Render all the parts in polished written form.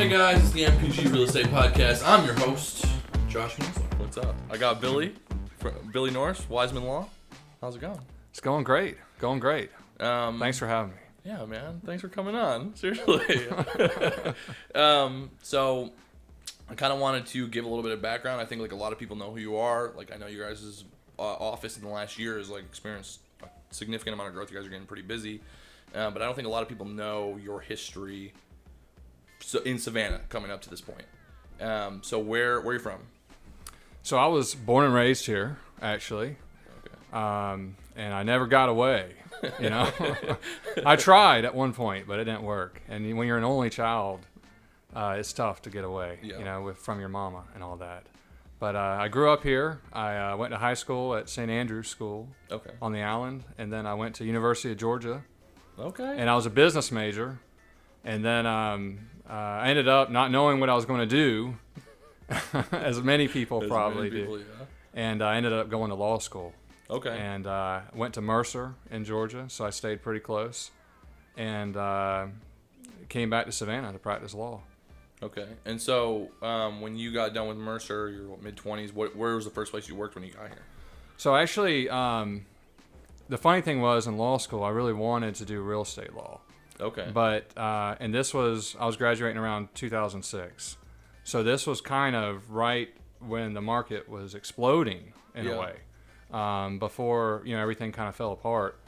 Hey guys, it's the MPG Real Estate Podcast. I'm your host, Josh Munsell. What's up? I got Billy Norse, weissman.law. How's it going? It's going great. Thanks for having me. Yeah, man. Thanks for coming on. Seriously. So I kind of wanted to give a little bit of background. I think like a lot of people know who you are. Like I know you guys' office in the last year has like experienced a significant amount of growth. You guys are getting pretty busy. But I don't think a lot of people know your history in Savannah coming up to this point. So where are you from? So I was born and raised here, actually. Okay. And I never got away, you know. I tried at one point, but it didn't work. And when you're an only child, it's tough to get away, you know, from your mama and all that. But I grew up here. I went to high school at St. Andrew's School on the island. And then I went to University of Georgia. Okay. And I was a business major. And then I ended up not knowing what I was going to do, as many people probably do. Yeah. And I ended up going to law school. Okay. And went to Mercer in Georgia, so I stayed pretty close. And came back to Savannah to practice law. Okay. And so when you got done with Mercer, your mid-20s, where was the first place you worked when you got here? So actually, the funny thing was in law school, I really wanted to do real estate law. Okay. But, and I was graduating around 2006. So this was kind of right when the market was exploding in a way, before, you know, everything kind of fell apart.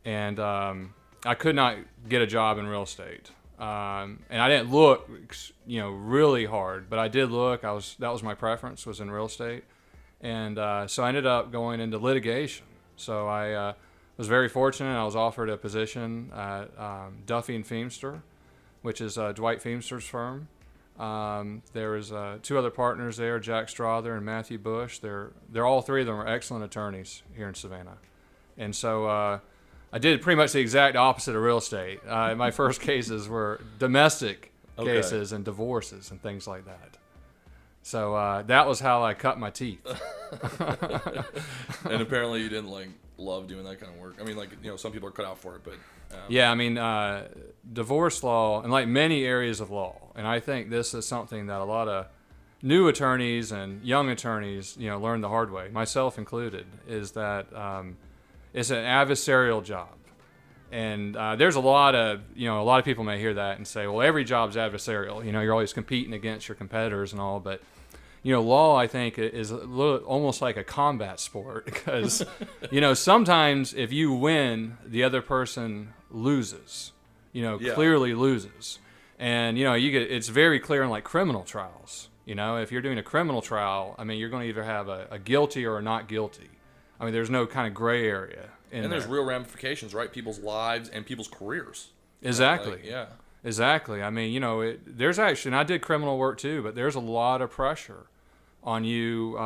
And I could not get a job in real estate. And I didn't look, you know, really hard, but I did look. That was my preference, was in real estate. And so I ended up going into litigation. So I was very fortunate. I was offered a position at Duffy and Feimster, which is Dwight Feimster's firm. There was two other partners there, Jack Strother and Matthew Bush. They're all three of them are excellent attorneys here in Savannah. And so I did pretty much the exact opposite of real estate. My first cases were domestic cases and divorces and things like that. So that was how I cut my teeth. And apparently you didn't love doing that kind of work. I mean, some people are cut out for it, but yeah, I mean, divorce law, and like many areas of law, and I think this is something that a lot of new attorneys and young attorneys, you know, learn the hard way, myself included, is that it's an adversarial job. And there's a lot of people may hear that and say, well, every job's adversarial. You know, you're always competing against your competitors and all, but you know, law, I think, is a little, almost like a combat sport because, you know, sometimes if you win, the other person loses, you know, clearly loses. And, you know, it's very clear in like criminal trials. You know, if you're doing a criminal trial, I mean, you're going to either have a guilty or a not guilty. I mean, there's no kind of gray area in there's real ramifications, right? People's lives and people's careers. Exactly. Right? Exactly. I mean, you know, there's actually, and I did criminal work too, but there's a lot of pressure on you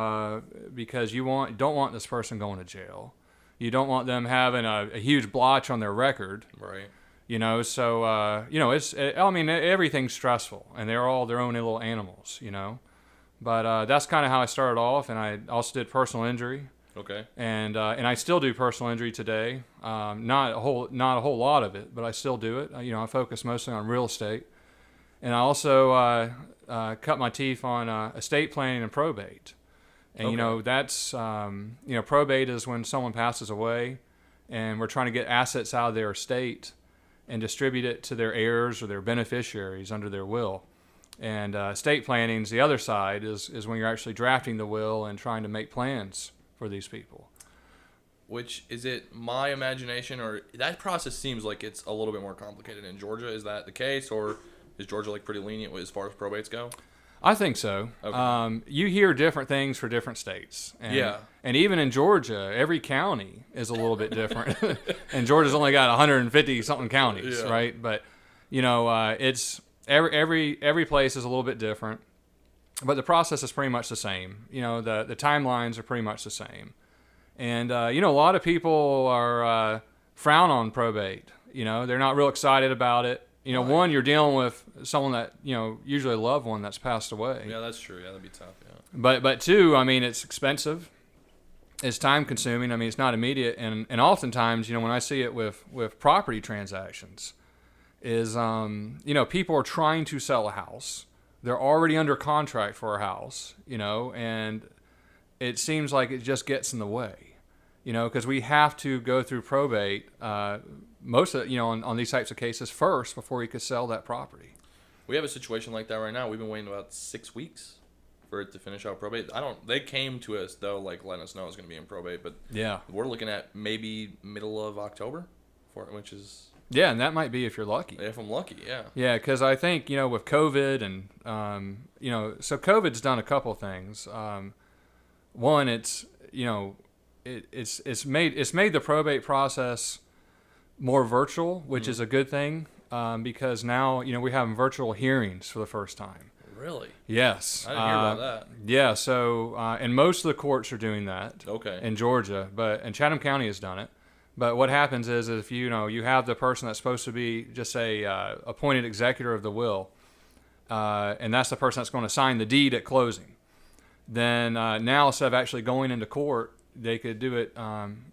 because you don't want this person going to jail. You don't want them having a huge blotch on their record. Right. You know, so, you know, everything's stressful, and they're all their own little animals, you know. But that's kind of how I started off, and I also did personal injury. Okay. And I still do personal injury today. Not a whole lot of it, but I still do it. You know, I focus mostly on real estate. And I also cut my teeth on estate planning and probate. And, you know, that's, you know, probate is when someone passes away and we're trying to get assets out of their estate and distribute it to their heirs or their beneficiaries under their will. And estate planning is the other side, is when you're actually drafting the will and trying to make plans for these people. Which, is it my imagination, or that process seems like it's a little bit more complicated in Georgia? Is that the case, or is Georgia like pretty lenient as far as probates go? I think so. Okay. You hear different things for different states. And, and even in Georgia, every county is a little bit different. And Georgia's only got 150 something counties, right? But you know, it's every place is a little bit different. But the process is pretty much the same. You know, the timelines are pretty much the same. And you know, a lot of people are frown on probate. You know, they're not real excited about it. You know, one, you're dealing with someone that, you know, usually a loved one that's passed away. Yeah, that's true. Yeah, that'd be tough. Yeah. But two, I mean, it's expensive. It's time consuming. I mean, it's not immediate. And oftentimes, you know, when I see it with property transactions, is, you know, people are trying to sell a house they're already under contract for a house, and it seems like it just gets in the way, because we have to go through probate most of on these types of cases first before you could sell that property. We have a situation like that right now. We've been waiting about 6 weeks for it to finish out probate. They came to us though, like letting us know it's going to be in probate, but yeah, we're looking at maybe middle of October which is. Yeah, and that might be if you're lucky. If I'm lucky, yeah. Yeah, because I think, with COVID and, so COVID's done a couple things. One, it's made the probate process more virtual, which is a good thing, because now, we're having virtual hearings for the first time. Really? Yes. I didn't hear about that. Yeah, so, and most of the courts are doing that. Okay. In Georgia, and Chatham County has done it. But what happens is if you have the person that's supposed to be just a appointed executor of the will, and that's the person that's going to sign the deed at closing, then now instead of actually going into court, they could do it,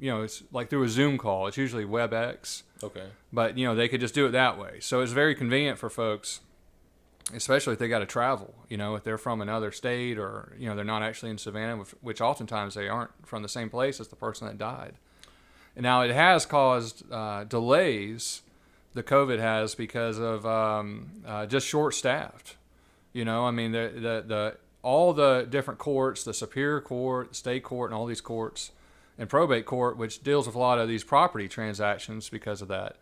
it's like through a Zoom call. It's usually WebEx. Okay. But, they could just do it that way. So it's very convenient for folks, especially if they got to travel, if they're from another state or, they're not actually in Savannah, which oftentimes they aren't from the same place as the person that died. Now, it has caused delays, the COVID has, because of just short-staffed. All the different courts, the Superior Court, the State Court, and all these courts, and Probate Court, which deals with a lot of these property transactions because of that.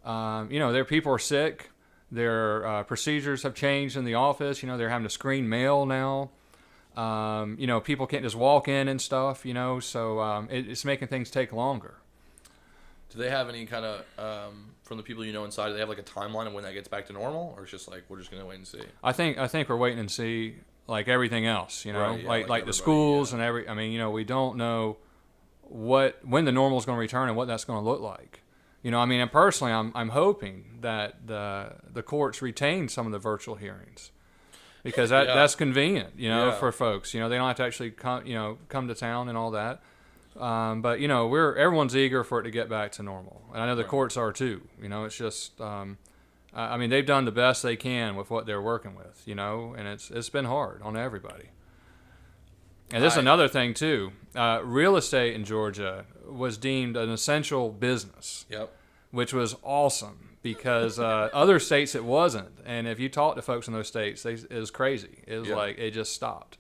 Their people are sick. Their procedures have changed in the office. They're having to screen mail now. People can't just walk in and stuff, so it's making things take longer. Do they have any kind of, from the people inside, do they have like a timeline of when that gets back to normal? Or it's just like, we're just going to wait and see? I think we're waiting and see like everything else, Right, yeah, like the schools and we don't know when the normal is going to return and what that's going to look like. And personally, I'm hoping that the courts retain some of the virtual hearings because that's convenient, for folks. They don't have to actually come to town and all that. But everyone's eager for it to get back to normal, and I know the courts are too. It's just, they've done the best they can with what they're working with. And it's been hard on everybody. And this is another thing too. Real estate in Georgia was deemed an essential business. Yep. Which was awesome because other states it wasn't, and if you talk to folks in those states, it was crazy. It was like it just stopped.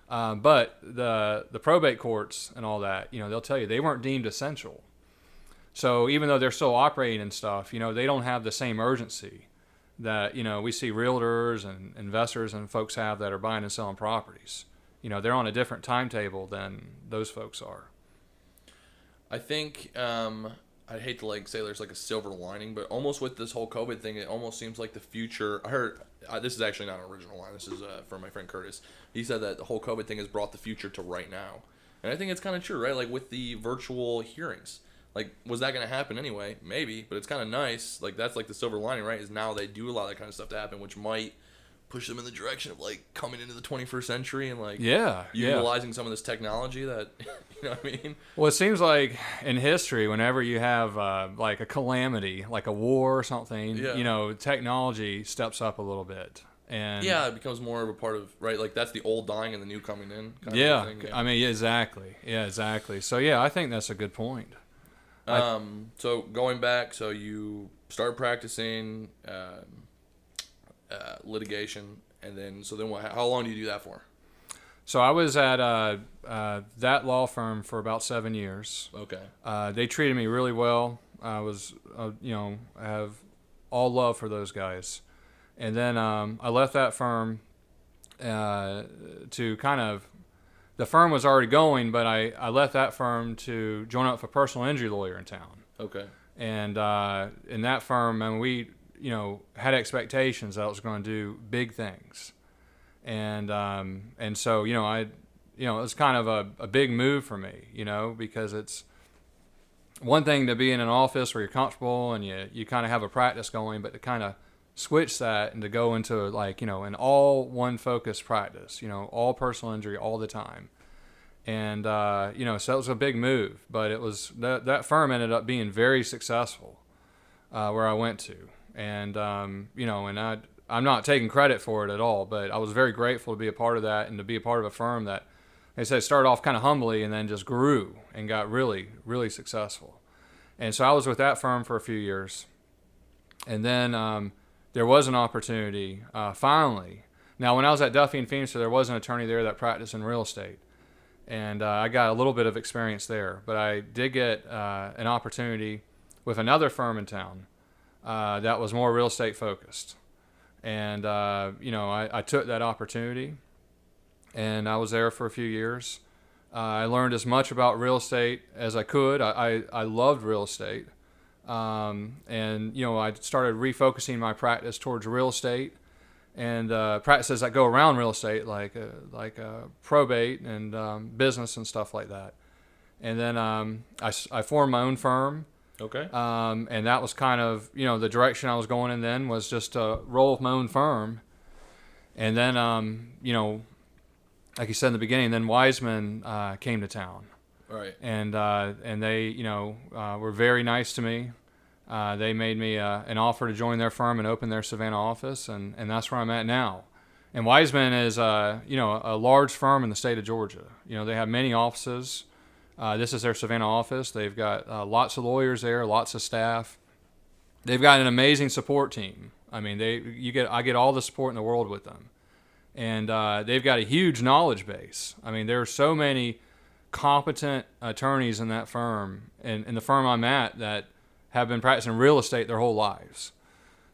But the probate courts and all that, they'll tell you they weren't deemed essential. So even though they're still operating and stuff, they don't have the same urgency that, we see realtors and investors and folks have that are buying and selling properties. They're on a different timetable than those folks are. I think, I'd hate to say there's like a silver lining, but almost with this whole COVID thing, it almost seems like the future. I heard this is actually not an original line. This is from my friend Curtis. He said that the whole COVID thing has brought the future to right now, and I think it's kind of true, right? Like with the virtual hearings, like was that going to happen anyway? Maybe, but it's kind of nice. Like that's like the silver lining, right? Is now they do allow that kind of stuff to happen, which might push them in the direction of like coming into the 21st century and like utilizing some of this technology that you know what I mean? Well, it seems like in history, whenever you have like a calamity, like a war or something, technology steps up a little bit. And it becomes more of a part of, right? Like that's the old dying and the new coming in kind of thing. I mean, exactly. Yeah, exactly. So I think that's a good point. So going back, so you start practicing litigation, and then what? How long do you do that for? So I was at that law firm for about 7 years. Okay. They treated me really well. I was, I have all love for those guys. And then I left that firm to kind of, the firm was already going, but I left that firm to join up with a personal injury lawyer in town. Okay. And in that firm, and we, had expectations that I was going to do big things. And so, it was kind of a big move for me, because it's one thing to be in an office where you're comfortable and you kind of have a practice going, but to kind of switch that and to go into like, an all one focused practice, all personal injury all the time. And, so that was a big move, but it was that firm ended up being very successful, where I went to. And, and I'm not taking credit for it at all, but I was very grateful to be a part of that and to be a part of a firm that, like I said, started off kind of humbly and then just grew and got really, really successful. And so I was with that firm for a few years. And then there was an opportunity, finally. Now, when I was at Duffy and Phoenix, there was an attorney there that practiced in real estate. And I got a little bit of experience there. But I did get an opportunity with another firm in town that was more real estate focused. And, I took that opportunity. And I was there for a few years. I learned as much about real estate as I could. I loved real estate. I started refocusing my practice towards real estate and practices that go around real estate, like probate and business and stuff like that. And then I formed my own firm. Okay. And that was kind of, the direction I was going in then was just to roll with my own firm. And then, like you said in the beginning, then Wisemen came to town. Right. And they, were very nice to me. They made me an offer to join their firm and open their Savannah office, and that's where I'm at now. And Wisemen is, a large firm in the state of Georgia. They have many offices. This is their Savannah office. They've got lots of lawyers there, lots of staff. They've got an amazing support team. I mean, I get all the support in the world with them. And they've got a huge knowledge base. I mean, there are so many competent attorneys in that firm, and in the firm I'm at, that have been practicing real estate their whole lives.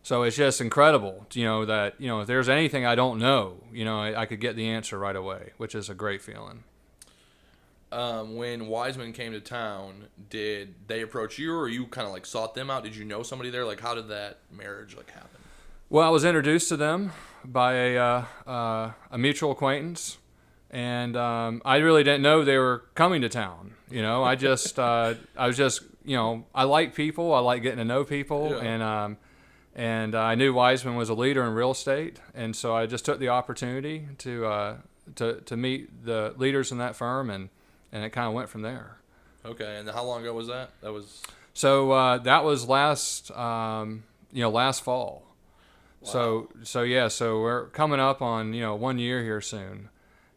So it's just incredible, that, if there's anything I don't know, I could get the answer right away, which is a great feeling. When Wisemen came to town, did they approach you, or you kind of like sought them out? Did you know somebody there? Like, how did that marriage happen? Well, I was introduced to them by a mutual acquaintance, and I really didn't know they were coming to town. I just I was just I like people. I like getting to know people, yeah. and I knew Wiseman was a leader in real estate, and so I just took the opportunity to meet the leaders in that firm, and it kind of went from there. Okay, and how long ago was that? That was that was last fall. Wow. So we're coming up on 1 year here soon,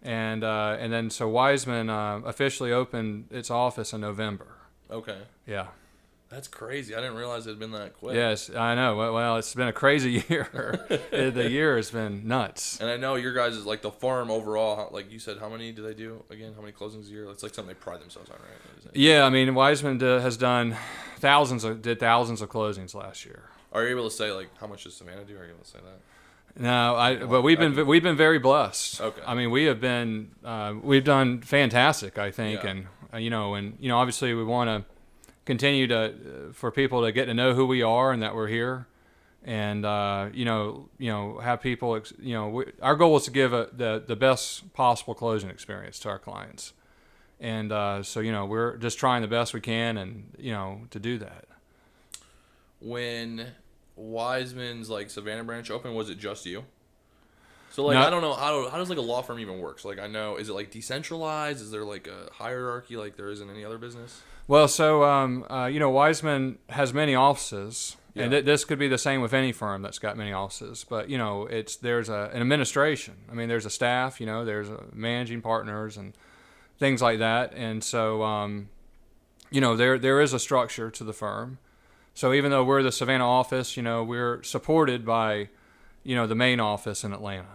and then Wiseman officially opened its office in November. Okay. Yeah. That's crazy. I didn't realize it had been that quick. Yes, I know. Well, it's been a crazy year. The year has been nuts. And I know your guys is like the firm overall. Like you said, how many do they do again? How many closings a year? It's like something they pride themselves on, right? Yeah, I mean, Wiseman has done thousands of closings last year. Are you able to say like how much does Savannah do? Are you able to say that? No, but we've been very blessed. Okay. I mean, we've done fantastic, I think, Yeah. and obviously we want to continue for people to get to know who we are and that we're here, and have people. Our goal is to give the best possible closing experience to our clients, and we're just trying the best we can, and to do that. When Wiseman's Savannah branch open, was it just you? So No. I don't know how does a law firm even work? So I know, is it decentralized? Is there a hierarchy like there is in any other business? Well, Wiseman has many offices, Yeah. and this could be the same with any firm that's got many offices. But there's an administration. I mean, there's a staff. There's managing partners and things like that. And so, there is a structure to the firm. So even though we're the Savannah office, we're supported by, the main office in Atlanta.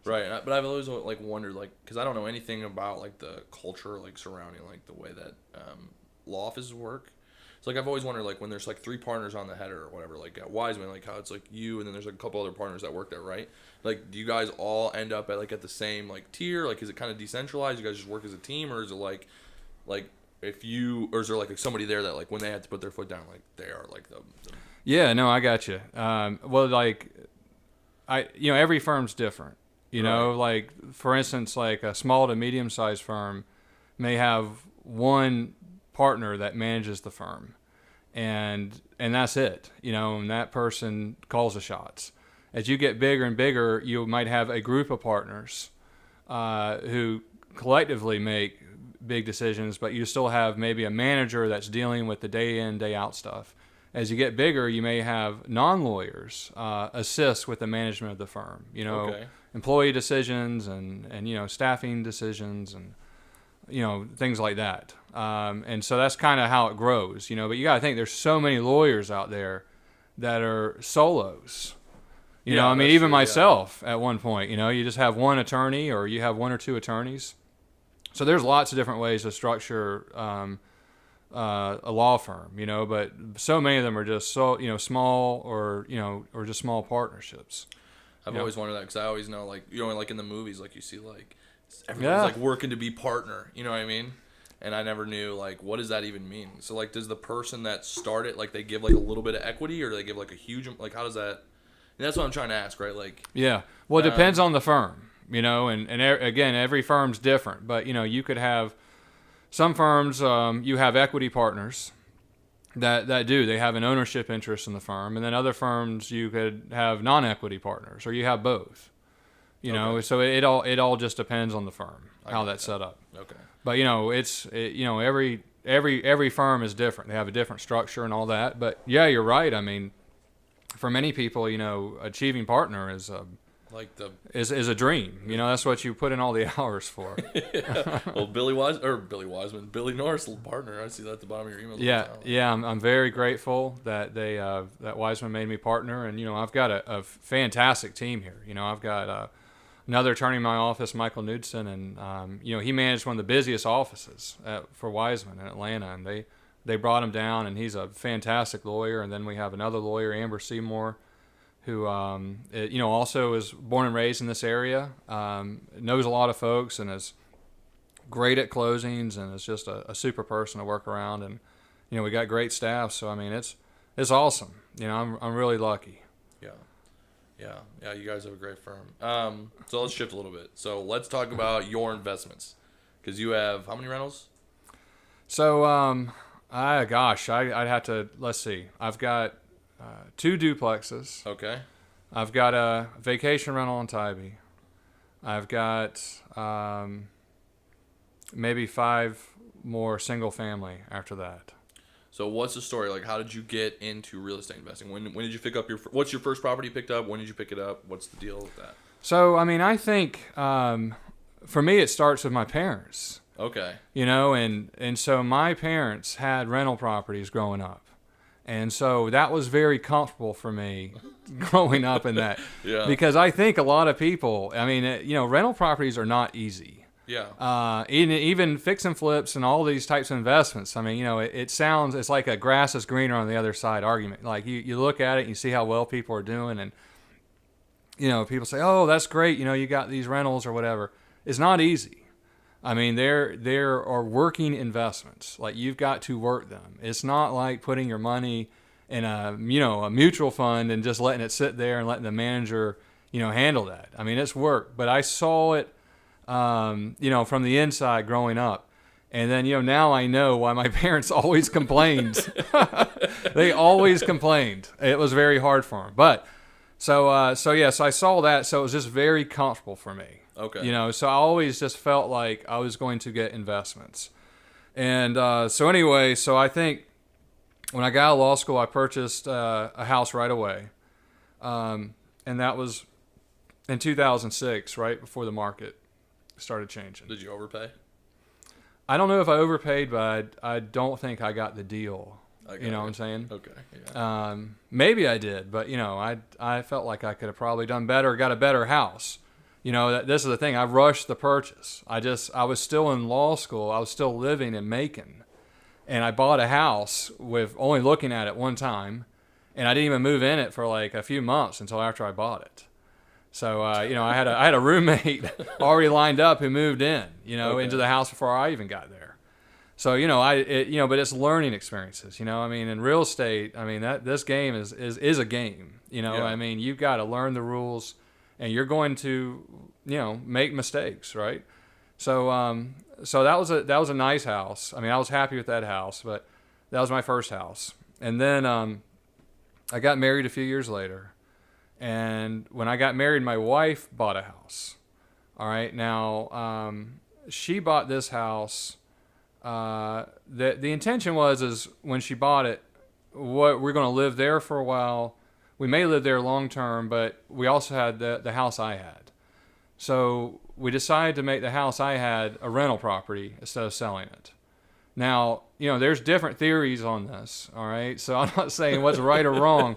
Right, but I've always wondered because I don't know anything about the culture surrounding the way that law offices work. So I've always wondered when there's 3 partners on the header or whatever at Wiseman, how it's you and then there's a couple other partners that work there, right? Do you guys all end up at the same tier? Is it kind of decentralized? You guys just work as a team, or is it if you, or is there somebody there that when they have to put their foot down they are the Yeah, no, I got you. Every firm's different. Right. For instance, a small to medium-sized firm may have one partner that manages the firm, and that's it. And that person calls the shots. As you get bigger and bigger, you might have a group of partners who collectively make big decisions, but you still have maybe a manager that's dealing with the day in, day out stuff, as you get bigger, you may have non-lawyers assist with the management of the firm. Okay. Employee decisions and staffing decisions and things like that. And so that's kind of how it grows. But you got to think there's so many lawyers out there that are solos. Even myself at one point, you just have one attorney or you have one or two attorneys. So there's lots of different ways to structure a law firm, but so many of them are just small or just small partnerships. I've always wondered that because I always know, like in the movies, like you see like everybody's like working to be partner. You know what I mean? And I never knew like what does that even mean. So like, does the person that started like they give like a little bit of equity or do they give like a huge like how does that? And that's what I'm trying to ask, right? Like well, it depends on the firm, and again every firm's different, but you could have some firms you have equity partners that they have an ownership interest in the firm, and then other firms you could have non-equity partners or you have both. So it all just depends on the firm how that's set up. Okay. But every firm is different. They have a different structure and all that. But yeah, you're right. I mean, for many people, achieving partner is a dream. That's what you put in all the hours for. Well, Billy Wiseman, Billy Norse partner. I see that at the bottom of your email. Yeah. I'm very grateful that that Wiseman made me partner, and I've got a fantastic team here. I've got another attorney in my office, Michael Knudsen, and he managed one of the busiest offices for Wisemen in Atlanta, and they brought him down, and he's a fantastic lawyer. And then we have another lawyer, Amber Seymour, who also is born and raised in this area, knows a lot of folks, and is great at closings, and is just a super person to work around. And we got great staff, so I mean it's awesome. I'm really lucky. Yeah. You guys have a great firm. So let's shift a little bit. So let's talk about your investments, because you have how many rentals? So I'd have to, let's see. I've got 2 duplexes. Okay. I've got a vacation rental in Tybee. I've got maybe 5 more single family after that. So what's the story? Like, how did you get into real estate investing? When did you pick up what's your first property you picked up? When did you pick it up? What's the deal with that? So, I mean, I think for me it starts with my parents. Okay. And so my parents had rental properties growing up. And so that was very comfortable for me growing up in that. Yeah. Because I think a lot of people, I mean, rental properties are not easy. Yeah. Even fix and flips and all these types of investments. I mean, it's like a grass is greener on the other side argument. Like you look at it and you see how well people are doing, and people say, "Oh, that's great. You got these rentals or whatever." It's not easy. I mean, there are working investments. Like you've got to work them. It's not like putting your money in a mutual fund and just letting it sit there and letting the manager handle that. I mean, it's work. But I saw it. From the inside growing up. And then, now I know why my parents always complained. They always complained. It was very hard for them. But, so I saw that. So it was just very comfortable for me. Okay. So I always just felt like I was going to get investments. And so I think when I got out of law school, I purchased a house right away. And that was in 2006, right before the market started changing. Did you overpay? I don't know if I overpaid, but I don't think I got the deal. What I'm saying? Okay. Yeah. Maybe I did, but I felt like I could have probably done better, got a better house. This is the thing. I rushed the purchase. I was still in law school. I was still living in Macon, and I bought a house with only looking at it one time, and I didn't even move in it for like a few months until after I bought it. So, I had a roommate already lined up who moved in, into the house before I even got there. So, but it's learning experiences, I mean, in real estate, I mean, this game is a game, Yeah. I mean, you've got to learn the rules and you're going to, make mistakes, right? So, that was a nice house. I mean, I was happy with that house, but that was my first house. And then, I got married a few years later. And when I got married, my wife bought a house. All right. Now, she bought this house. The intention is when she bought it, we're going to live there for a while. We may live there long term, but we also had the house I had. So we decided to make the house I had a rental property instead of selling it. Now, there's different theories on this, all right? So I'm not saying what's right or wrong,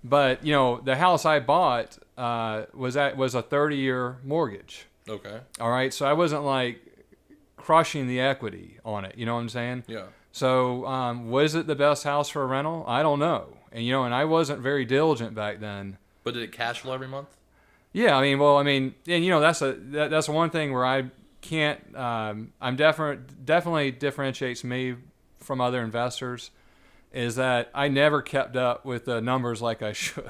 but, the house I bought was a 30-year mortgage. Okay. All right, so I wasn't like crushing the equity on it, you know what I'm saying? Yeah. So was it the best house for a rental? I don't know. And, and I wasn't very diligent back then. But did it cash flow every month? Yeah, and that's one thing where I can't. I'm definitely differentiates me from other investors, is that I never kept up with the numbers like I should.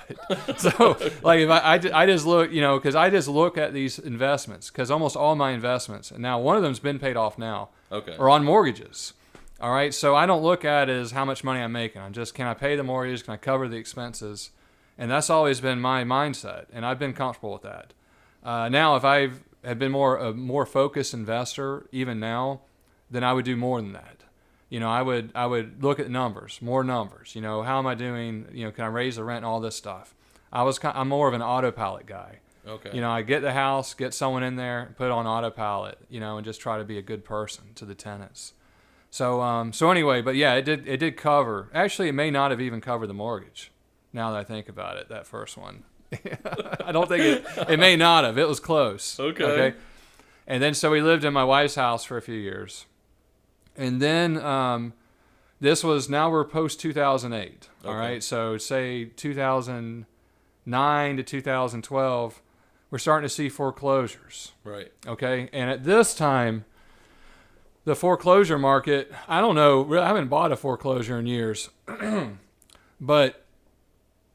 So, like, if I just look, because I just look at these investments, because almost all my investments, and now one of them's been paid off now, okay, are on mortgages. All right, so I don't look at it as how much money I'm making. I'm just, can I pay the mortgage? Can I cover the expenses? And that's always been my mindset, and I've been comfortable with that. Now, if I had been a more focused investor, even now, then I would do more than that. I would look at numbers, more numbers. How am I doing? Can I raise the rent and all this stuff? I'm more of an autopilot guy. Okay. I get the house, get someone in there, put it on autopilot, and just try to be a good person to the tenants. So anyway, but yeah, it did cover. Actually, it may not have even covered the mortgage. Now that I think about it, that first one. I don't think it may not have. It was close. Okay. And then so we lived in my wife's house for a few years. And then now we're post 2008. Okay. All right. So say 2009 to 2012, we're starting to see foreclosures. Right. Okay. And at this time, the foreclosure market, I don't know, I haven't bought a foreclosure in years, but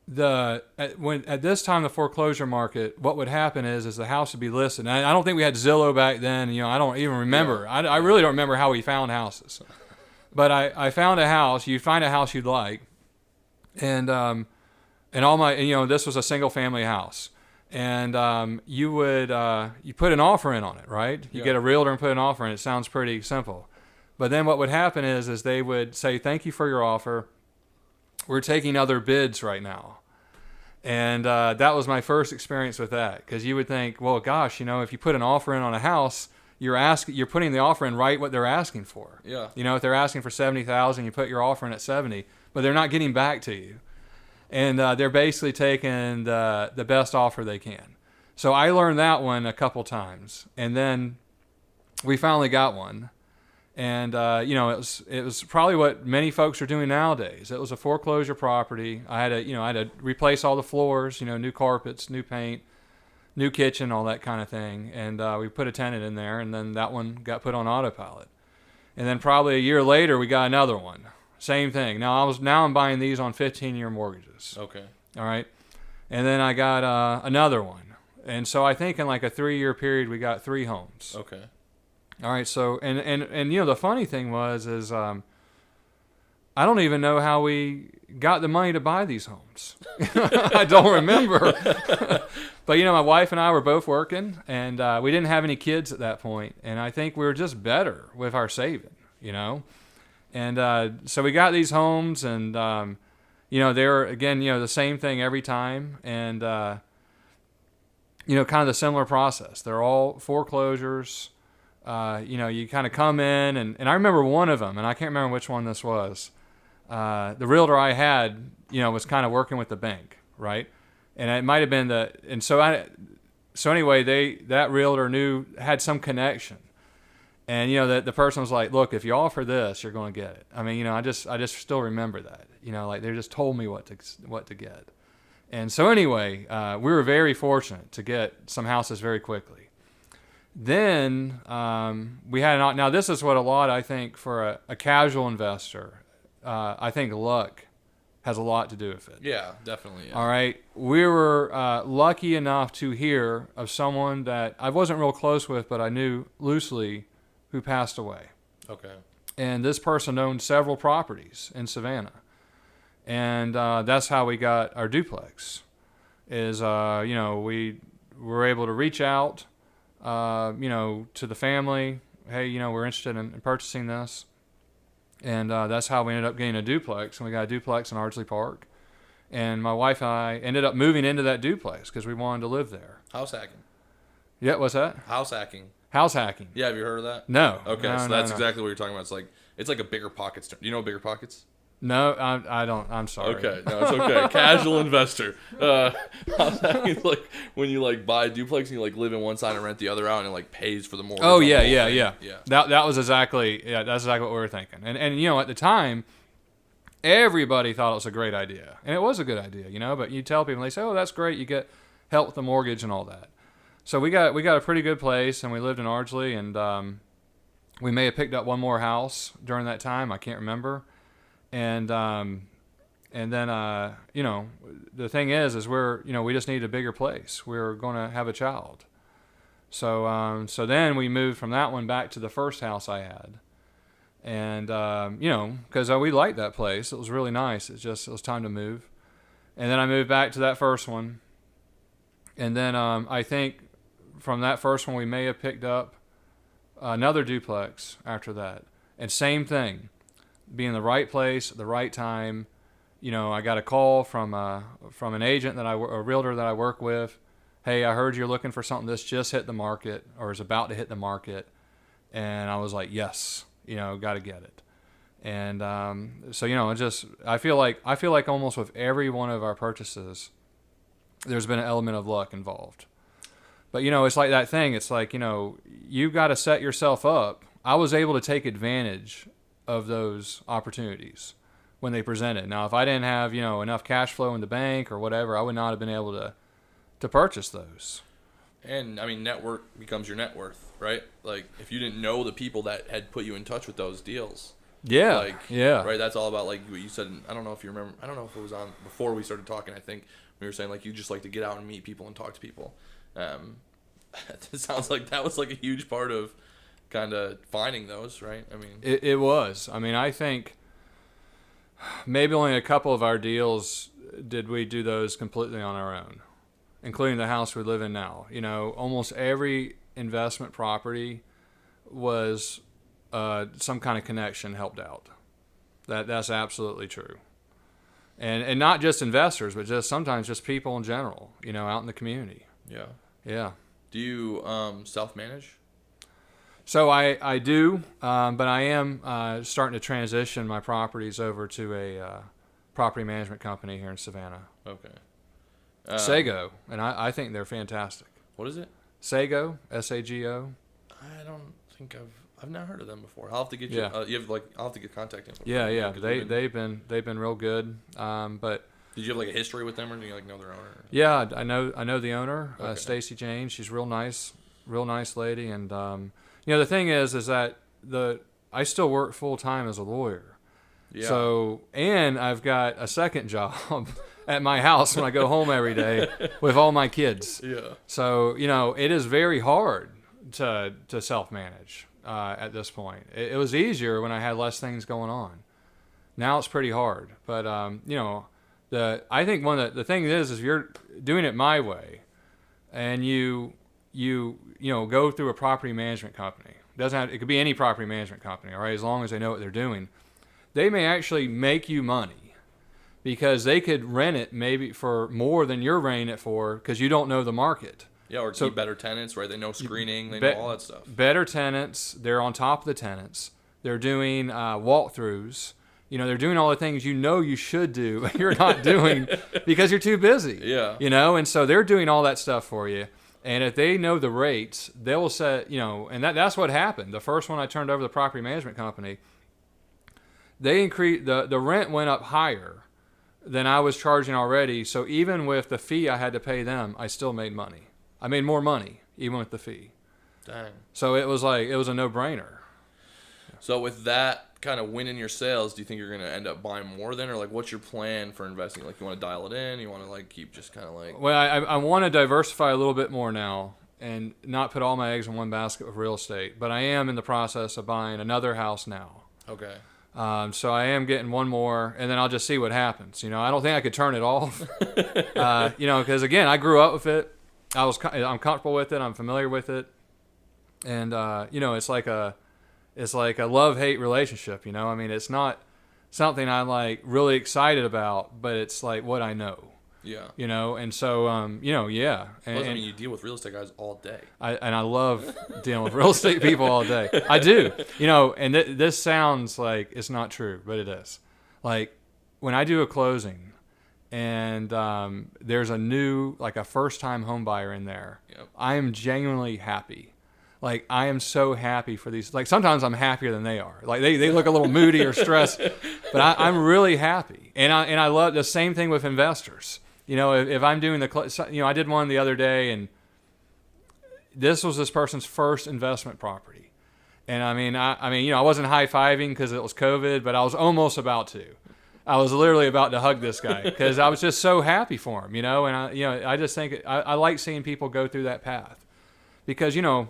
at this time, the foreclosure market, what would happen is the house would be listed. And I don't think we had Zillow back then. I don't even remember. Yeah. I really don't remember how we found houses. But I found a house. You find a house you'd like, and this was a single family house, and you put an offer in on it, right? You get a realtor and put an offer in. It sounds pretty simple, but then what would happen is they would say, "Thank you for your offer. We're taking other bids right now." And that was my first experience with that, because you would think, well, gosh, if you put an offer in on a house, you're putting the offer in right what they're asking for. Yeah. If they're asking for $70,000, you put your offer in at $70,000, but they're not getting back to you, and they're basically taking the best offer they can. So I learned that one a couple times, and then we finally got one. And it was probably what many folks are doing nowadays. It was a foreclosure property. I had to replace all the floors, new carpets, new paint, new kitchen, all that kind of thing. And we put a tenant in there, and then that one got put on autopilot. And then probably a year later, we got another one. Same thing. Now I'm buying these on 15-year mortgages. Okay. All right. And then I got another one. And so I think in like a 3-year period, we got 3 homes. Okay. All right, so and the funny thing is I don't even know how we got the money to buy these homes. I don't remember. But my wife and I were both working, and we didn't have any kids at that point, and I think we were just better with our saving, And so we got these homes, and they were again the same thing every time, and kind of the similar process. They're all foreclosures. You kind of come in, and I remember one of them, and I can't remember which one this was. The realtor I had, was kind of working with the bank, right? And it might have been so anyway, that realtor had some connection. And, the person was like, look, if you offer this, you're going to get it. I mean, I just still remember that, like they just told me what to get. And so anyway, we were very fortunate to get some houses very quickly. Then we had now this is what a lot, I think, for a casual investor, I think luck has a lot to do with it. Yeah, definitely. Yeah. All right. We were lucky enough to hear of someone that I wasn't real close with, but I knew loosely, who passed away. Okay. And this person owned several properties in Savannah. And that's how we got our duplex, is, we were able to reach out, to the family. Hey, we're interested in purchasing this. And that's how we ended up getting a duplex. And we got a duplex in Ardsley Park. And my wife and I ended up moving into that duplex because we wanted to live there. House hacking. Yeah, what's that? House hacking. House hacking. Yeah, have you heard of that? No. Okay, No, so no, that's no. exactly what you're talking about. It's like a bigger pockets term. Do you know bigger pockets? No, I don't. I'm sorry. Okay, no, it's okay. Casual investor. House hacking is like when you like buy a duplex and you like live in one side and rent the other out and it like pays for the mortgage. Oh on the yeah, whole yeah, thing. yeah. That was exactly that's exactly what we were thinking. And you know, at the time, everybody thought it was a great idea, and it was a good idea, you know. But you tell people, and they say, "Oh, that's great. You get help with the mortgage and all that." So we got a pretty good place, and we lived in Ardsley, and we may have picked up one more house during that time. I can't remember. And then you know, the thing is we just need a bigger place. We're going to have a child. So then we moved from that one back to the first house I had. And you know, because we liked that place. It was really nice. It was time to move. And then I moved back to that first one. And then I think from that first one we may have picked up another duplex after that. And same thing. Be in the right place at the right time. You know, I got a call from an agent a realtor that I work with. Hey, I heard you're looking for something that's just hit the market or is about to hit the market, and I was like, yes, you know, got to get it. And so you know, I feel like almost with every one of our purchases, there's been an element of luck involved. But you know, it's like that thing. It's like, you know, you got to set yourself up. I was able to take advantage of those opportunities when they presented. Now, if I didn't have, you know, enough cash flow in the bank or whatever, I would not have been able to purchase those. And I mean, network becomes your net worth, right? Like if you didn't know the people that had put you in touch with those deals. Yeah. Like, yeah. Right. That's all about like what you said. I don't know if you remember. I don't know if it was on before we started talking. I think we were saying like you just like to get out and meet people and talk to people. It sounds like that was like a huge part of kind of finding those, right? I mean, it was. I mean, I think maybe only a couple of our deals did we do those completely on our own, including the house we live in now. You know, almost every investment property was some kind of connection helped out. That's absolutely true. And not just investors, but just sometimes just people in general, you know, out in the community. yeah. Yeah. Do you self-manage? So I do, but I am starting to transition my properties over to a property management company here in Savannah. Okay. Sago, and I think they're fantastic. What is it? Sago, Sago. I don't think I've not heard of them before. I'll have to get you. Yeah. I'll have to get contact info. Yeah, yeah, 'Cause they've been real good. But did you have like a history with them, or do you like know their owner? yeah, I know the owner, Okay. Stacy Jane. She's real nice lady, and you know, the thing is that I still work full time as a lawyer. Yeah. So, and I've got a second job at my house when I go home every day with all my kids. Yeah. So, you know, it is very hard to self-manage at this point. It was easier when I had less things going on. Now it's pretty hard. But, you know, I think the thing is if you're doing it my way and you know, go through a property management company. It could be any property management company, all right, as long as they know what they're doing. They may actually make you money because they could rent it maybe for more than you're renting it for because you don't know the market. Yeah, or keep better tenants, right? They know screening, they know all that stuff. Better tenants, they're on top of the tenants. They're doing walkthroughs. You know, they're doing all the things you know you should do, but you're not doing because you're too busy. Yeah. You know, and so they're doing all that stuff for you. And if they know the rates, they will set, you know, and that's what happened. The first one I turned over the property management company, they increased, the rent went up higher than I was charging already. So even with the fee I had to pay them, I still made money. I made more money, even with the fee. Dang. So it was a no-brainer. So with that kind of winning your sales, do you think you're going to end up buying more then? Or like what's your plan for investing? Like you want to dial it in? You want to like keep just kind of like... Well, I want to diversify a little bit more now and not put all my eggs in one basket with real estate. But I am in the process of buying another house now. Okay. So I am getting one more, and then I'll just see what happens. You know, I don't think I could turn it off. You know, because again, I grew up with it. I'm comfortable with it. I'm familiar with it, and you know, it's like it's like a love-hate relationship, you know? I mean, it's not something I'm like really excited about, but it's like what I know. Yeah. You know, and so, you know, yeah. Plus, I mean, you deal with real estate guys all day. I love dealing with real estate people all day. I do. You know, and this sounds like it's not true, but it is. Like, when I do a closing and there's a new, like a first-time home buyer in there, Yep. I am genuinely happy. Like, I am so happy for these. Like, sometimes I'm happier than they are. Like, they look a little moody or stressed, but I'm really happy. And I love the same thing with investors. You know, if I'm doing you know, I did one the other day, and this was this person's first investment property. And I mean, you know, I wasn't high-fiving because it was COVID, but I was almost about to. I was literally about to hug this guy because I was just so happy for him, you know. And I just think I like seeing people go through that path because, you know,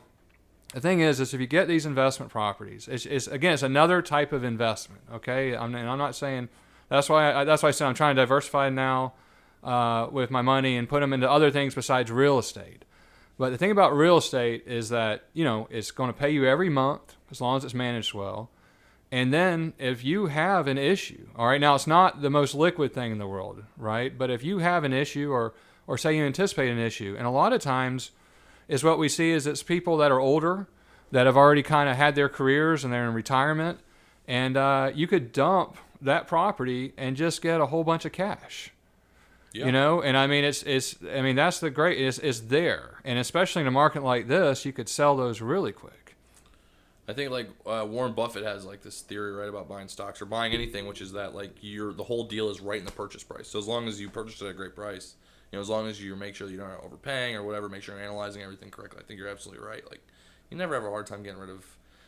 the thing is if you get these investment properties, it's another type of investment. Okay, I'm not saying that's why I said I'm trying to diversify now. With my money and put them into other things besides real estate. But the thing about real estate is that, you know, it's going to pay you every month as long as it's managed well. And then if you have an issue, all right, now it's not the most liquid thing in the world, right? But if you have an issue or say you anticipate an issue, and a lot of times is what we see is it's people that are older that have already kind of had their careers and they're in retirement. And you could dump that property and just get a whole bunch of cash. Yeah. You know, and I mean, I mean, that's the great, it's there. And especially in a market like this, you could sell those really quick. I think like Warren Buffett has like this theory, right, about buying stocks or buying anything, which is that like the whole deal is right in the purchase price. So as long as you purchase it at a great price, you know, as long as you make sure you're not overpaying or whatever, make sure you're analyzing everything correctly. I think you're absolutely right. Like, you never have a hard time getting rid of,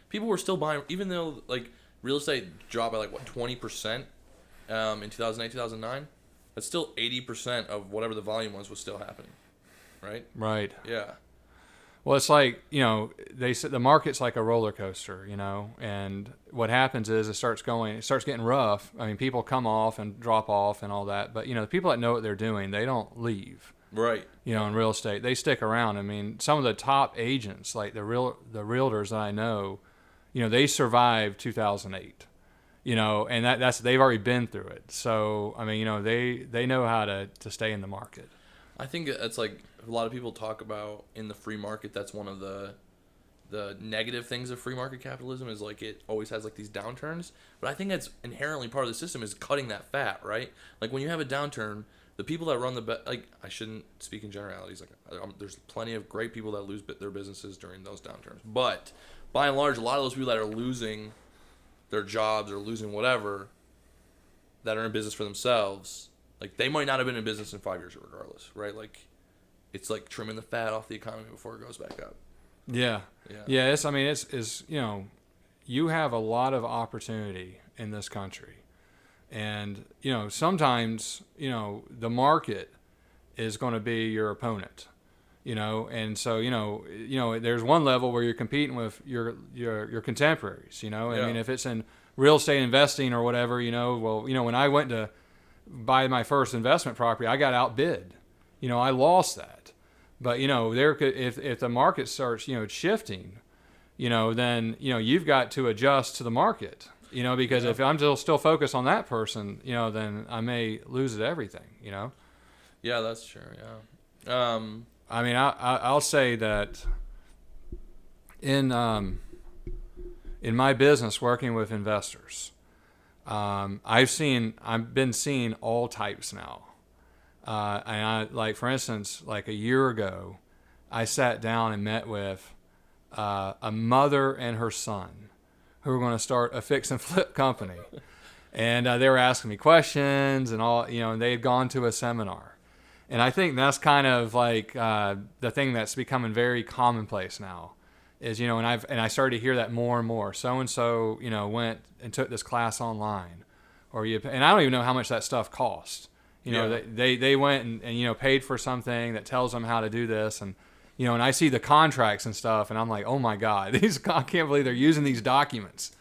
people were still buying, even though like real estate dropped by like what, 20% in 2008, 2009. But still 80% of whatever the volume was still happening, right? Right. Yeah. Well, it's like, you know, they said the market's like a roller coaster, you know, and what happens is it starts getting rough. I mean, people come off and drop off and all that, but, you know, the people that know what they're doing, they don't leave. Right. You know, in real estate, they stick around. I mean, some of the top agents, like the realtors that I know, you know, they survived 2008. You know, and that's they've already been through it. So I mean, you know, they know how to stay in the market. I think it's like a lot of people talk about in the free market. That's one of the negative things of free market capitalism is like it always has like these downturns. But I think that's inherently part of the system is cutting that fat, right? Like when you have a downturn, the people that run like I shouldn't speak in generalities. Like there's plenty of great people that lose their businesses during those downturns. But by and large, a lot of those people that are losing their jobs or losing whatever that are in business for themselves, like they might not have been in business in 5 years regardless, right? Like it's like trimming the fat off the economy before it goes back up. Yeah. It's you know, you have a lot of opportunity in this country. And, you know, sometimes, you know, the market is going to be your opponent. You know, and so, you know, there's one level where you're competing with your contemporaries, you know. Yeah. I mean, if it's in real estate investing or whatever, you know, well, you know, when I went to buy my first investment property, I got outbid. You know, I lost that. But, you know, if the market starts, you know, shifting, you know, then, you know, you've got to adjust to the market, you know, because if I'm still focused on that person, you know, then I may lose everything, you know. Yeah, that's true. Yeah. I mean, I'll say that in my business working with investors, I've been seeing all types now. And like for instance, like a year ago, I sat down and met with a mother and her son who were going to start a fix and flip company, and they were asking me questions and all, you know, and they had gone to a seminar. And I think that's kind of like the thing that's becoming very commonplace now is, you know, and I started to hear that more and more. So-and-so, you know, went and took this class online, and I don't even know how much that stuff costs. You know, they went and, you know, paid for something that tells them how to do this. And, you know, and I see the contracts and stuff and I'm like, oh my God, I can't believe they're using these documents.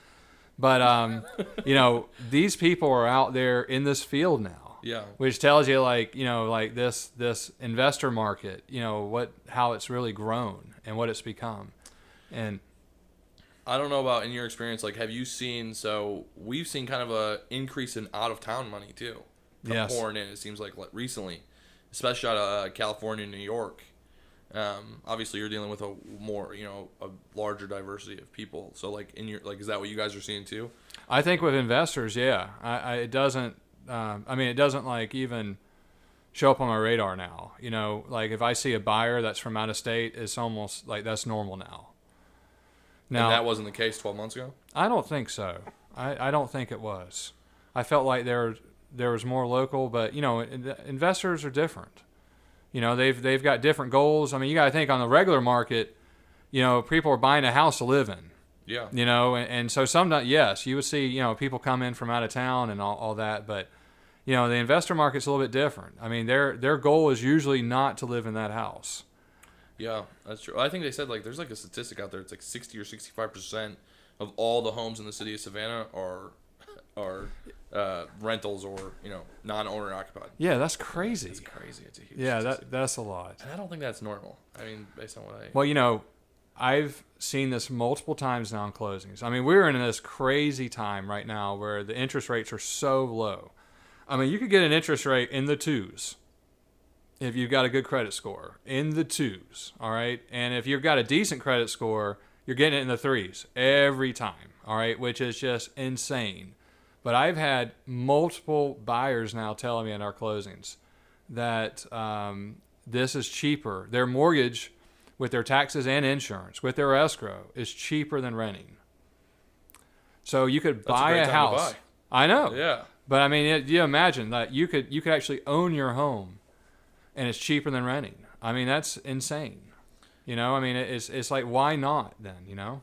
But, you know, these people are out there in this field now. Yeah. Which tells you, like, you know, like this investor market, you know, how it's really grown and what it's become. And I don't know about in your experience, like, have you seen, so we've seen kind of a increase in out-of-town money, too. Yes. Pouring in, it seems like recently, especially out of California and New York. Obviously, you're dealing with a more, a larger diversity of people. So, like, is that what you guys are seeing, too? I think with investors, yeah. It doesn't, it doesn't, like, even show up on my radar now. Like, if I see a buyer that's from out of state, it's almost like that's normal now. And that wasn't the case 12 months ago? I don't think so. I don't think it was. I felt like there was more local, but investors are different. They've got different goals. I mean, you got to think on the regular market, people are buying a house to live in. Yeah. And so sometimes, yes, you would see, people come in from out of town and all that, but the investor market's a little bit different. I mean, their goal is usually not to live in that house. Yeah, that's true. I think they said, like, there's like a statistic out there. It's like 60 or 65% of all the homes in the city of Savannah are rentals or non-owner occupied. Yeah, that's crazy. That's crazy. It's a huge statistic. That's a lot. And I don't think that's normal. I mean, based on what I... Well, I've seen this multiple times now in closings. I mean, we're in this crazy time right now where the interest rates are so low. I mean, you could get an interest rate in the 2s if you've got a good credit score, in the 2s, all right? And if you've got a decent credit score, you're getting it in the 3s every time, all right, which is just insane. But I've had multiple buyers now telling me in our closings that this is cheaper. Their mortgage with their taxes and insurance, with their escrow, is cheaper than renting. So you could buy a house. I know. Yeah. But I mean, you imagine that you could actually own your home, and it's cheaper than renting. I mean, that's insane. I mean, it's like, why not then?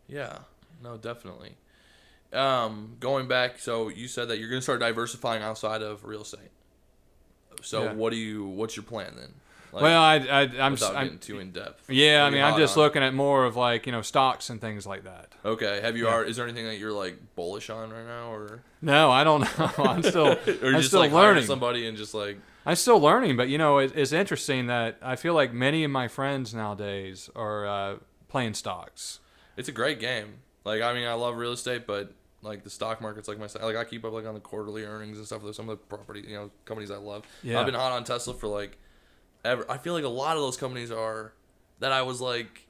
Yeah. No, definitely. Going back, so you said that you're going to start diversifying outside of real estate. So yeah. What's your plan then? Like, well, I'm getting too in depth. Yeah, I mean, I'm just looking at more of like stocks and things like that. Okay, is there anything that you're like bullish on right now, or? No, I don't know. I'm still or I'm just still like learning. hire somebody and just like. I'm still learning, but it's interesting that I feel like many of my friends nowadays are playing stocks. It's a great game. Like, I mean, I love real estate, but like the stock market's like I keep up like on the quarterly earnings and stuff. There's some of the property, companies I love. Yeah. I've been hot on Tesla for like ever. I feel like a lot of those companies are that I was like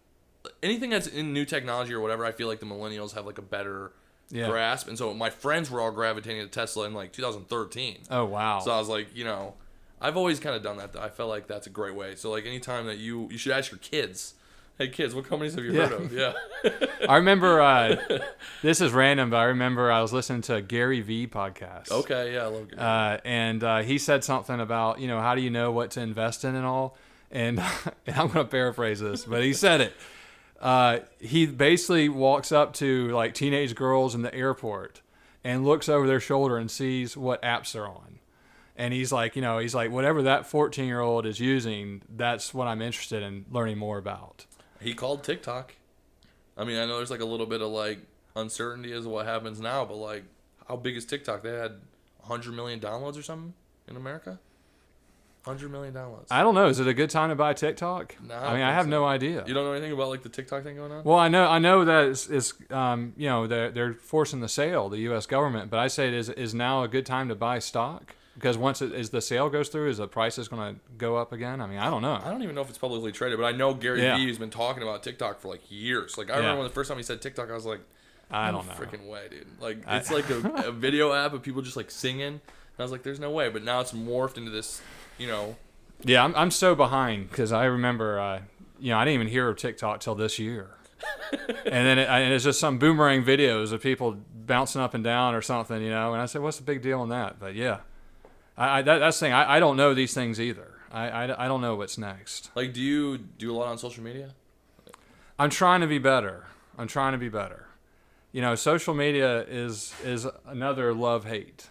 anything that's in new technology or whatever. I feel like the millennials have like a better grasp, and so my friends were all gravitating to Tesla in like 2013. Oh wow! So I was like, I've always kind of done that. I felt like that's a great way. So like anytime that you should ask your kids. Hey kids, what companies have you heard of? Yeah. I remember, this is random, but I remember I was listening to a Gary Vee podcast. Okay, yeah, I love Gary Vee. And he said something about, how do you know what to invest in and all? And, and I'm going to paraphrase this, but he said it. He basically walks up to like teenage girls in the airport and looks over their shoulder and sees what apps they're on. And he's like, whatever that 14-year-old is using, that's what I'm interested in learning more about. He called TikTok. I mean, I know there's like a little bit of like uncertainty as to what happens now, but like, how big is TikTok? They had 100 million downloads or something in America? 100 million downloads. I don't know. Is it a good time to buy TikTok? No, I have no idea. You don't know anything about like the TikTok thing going on? Well, I know that it's they're forcing the sale, the U.S. government, but I say it is now a good time to buy stock. Because once as the sale goes through, is the price is going to go up again? I mean, I don't know. I don't even know if it's publicly traded, but I know Gary Vee has been talking about TikTok for like years. Like I remember when the first time he said TikTok, I was like, I don't know. Freaking way, dude. Like it's like a video app of people just like singing. And I was like, there's no way. But now it's morphed into this, Yeah, I'm so behind because I remember, I didn't even hear of TikTok till this year. And then it's just some boomerang videos of people bouncing up and down or something, And I said, what's the big deal in that? But yeah. That's the thing. I don't know these things either. I don't know what's next. Like, do you do a lot on social media? I'm trying to be better. Social media is another love-hate.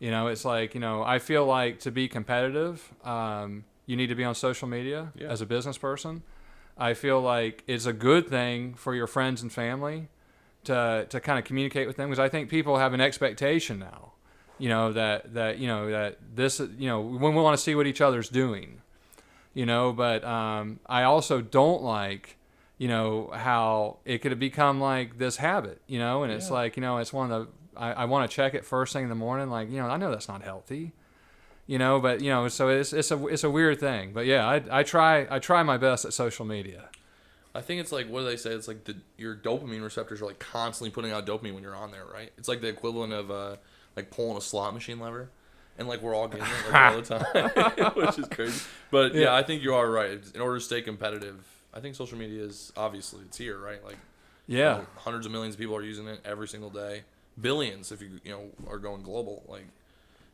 It's like, I feel like to be competitive, you need to be on social media as a business person. I feel like it's a good thing for your friends and family to kind of communicate with them because I think people have an expectation now. That this, when we want to see what each other's doing, but I also don't like, how it could have become like this habit, and it's like, it's one of the, I want to check it first thing in the morning. Like, I know that's not healthy, but so it's a weird thing. But yeah, I try my best at social media. I think it's like, what do they say? It's like your dopamine receptors are like constantly putting out dopamine when you're on there, right? It's like the equivalent of like pulling a slot machine lever, and like we're all getting it like all the time, which is crazy. But yeah, I think you are right. In order to stay competitive, I think social media is obviously it's here, right? Like, hundreds of millions of people are using it every single day, billions if you are going global. Like,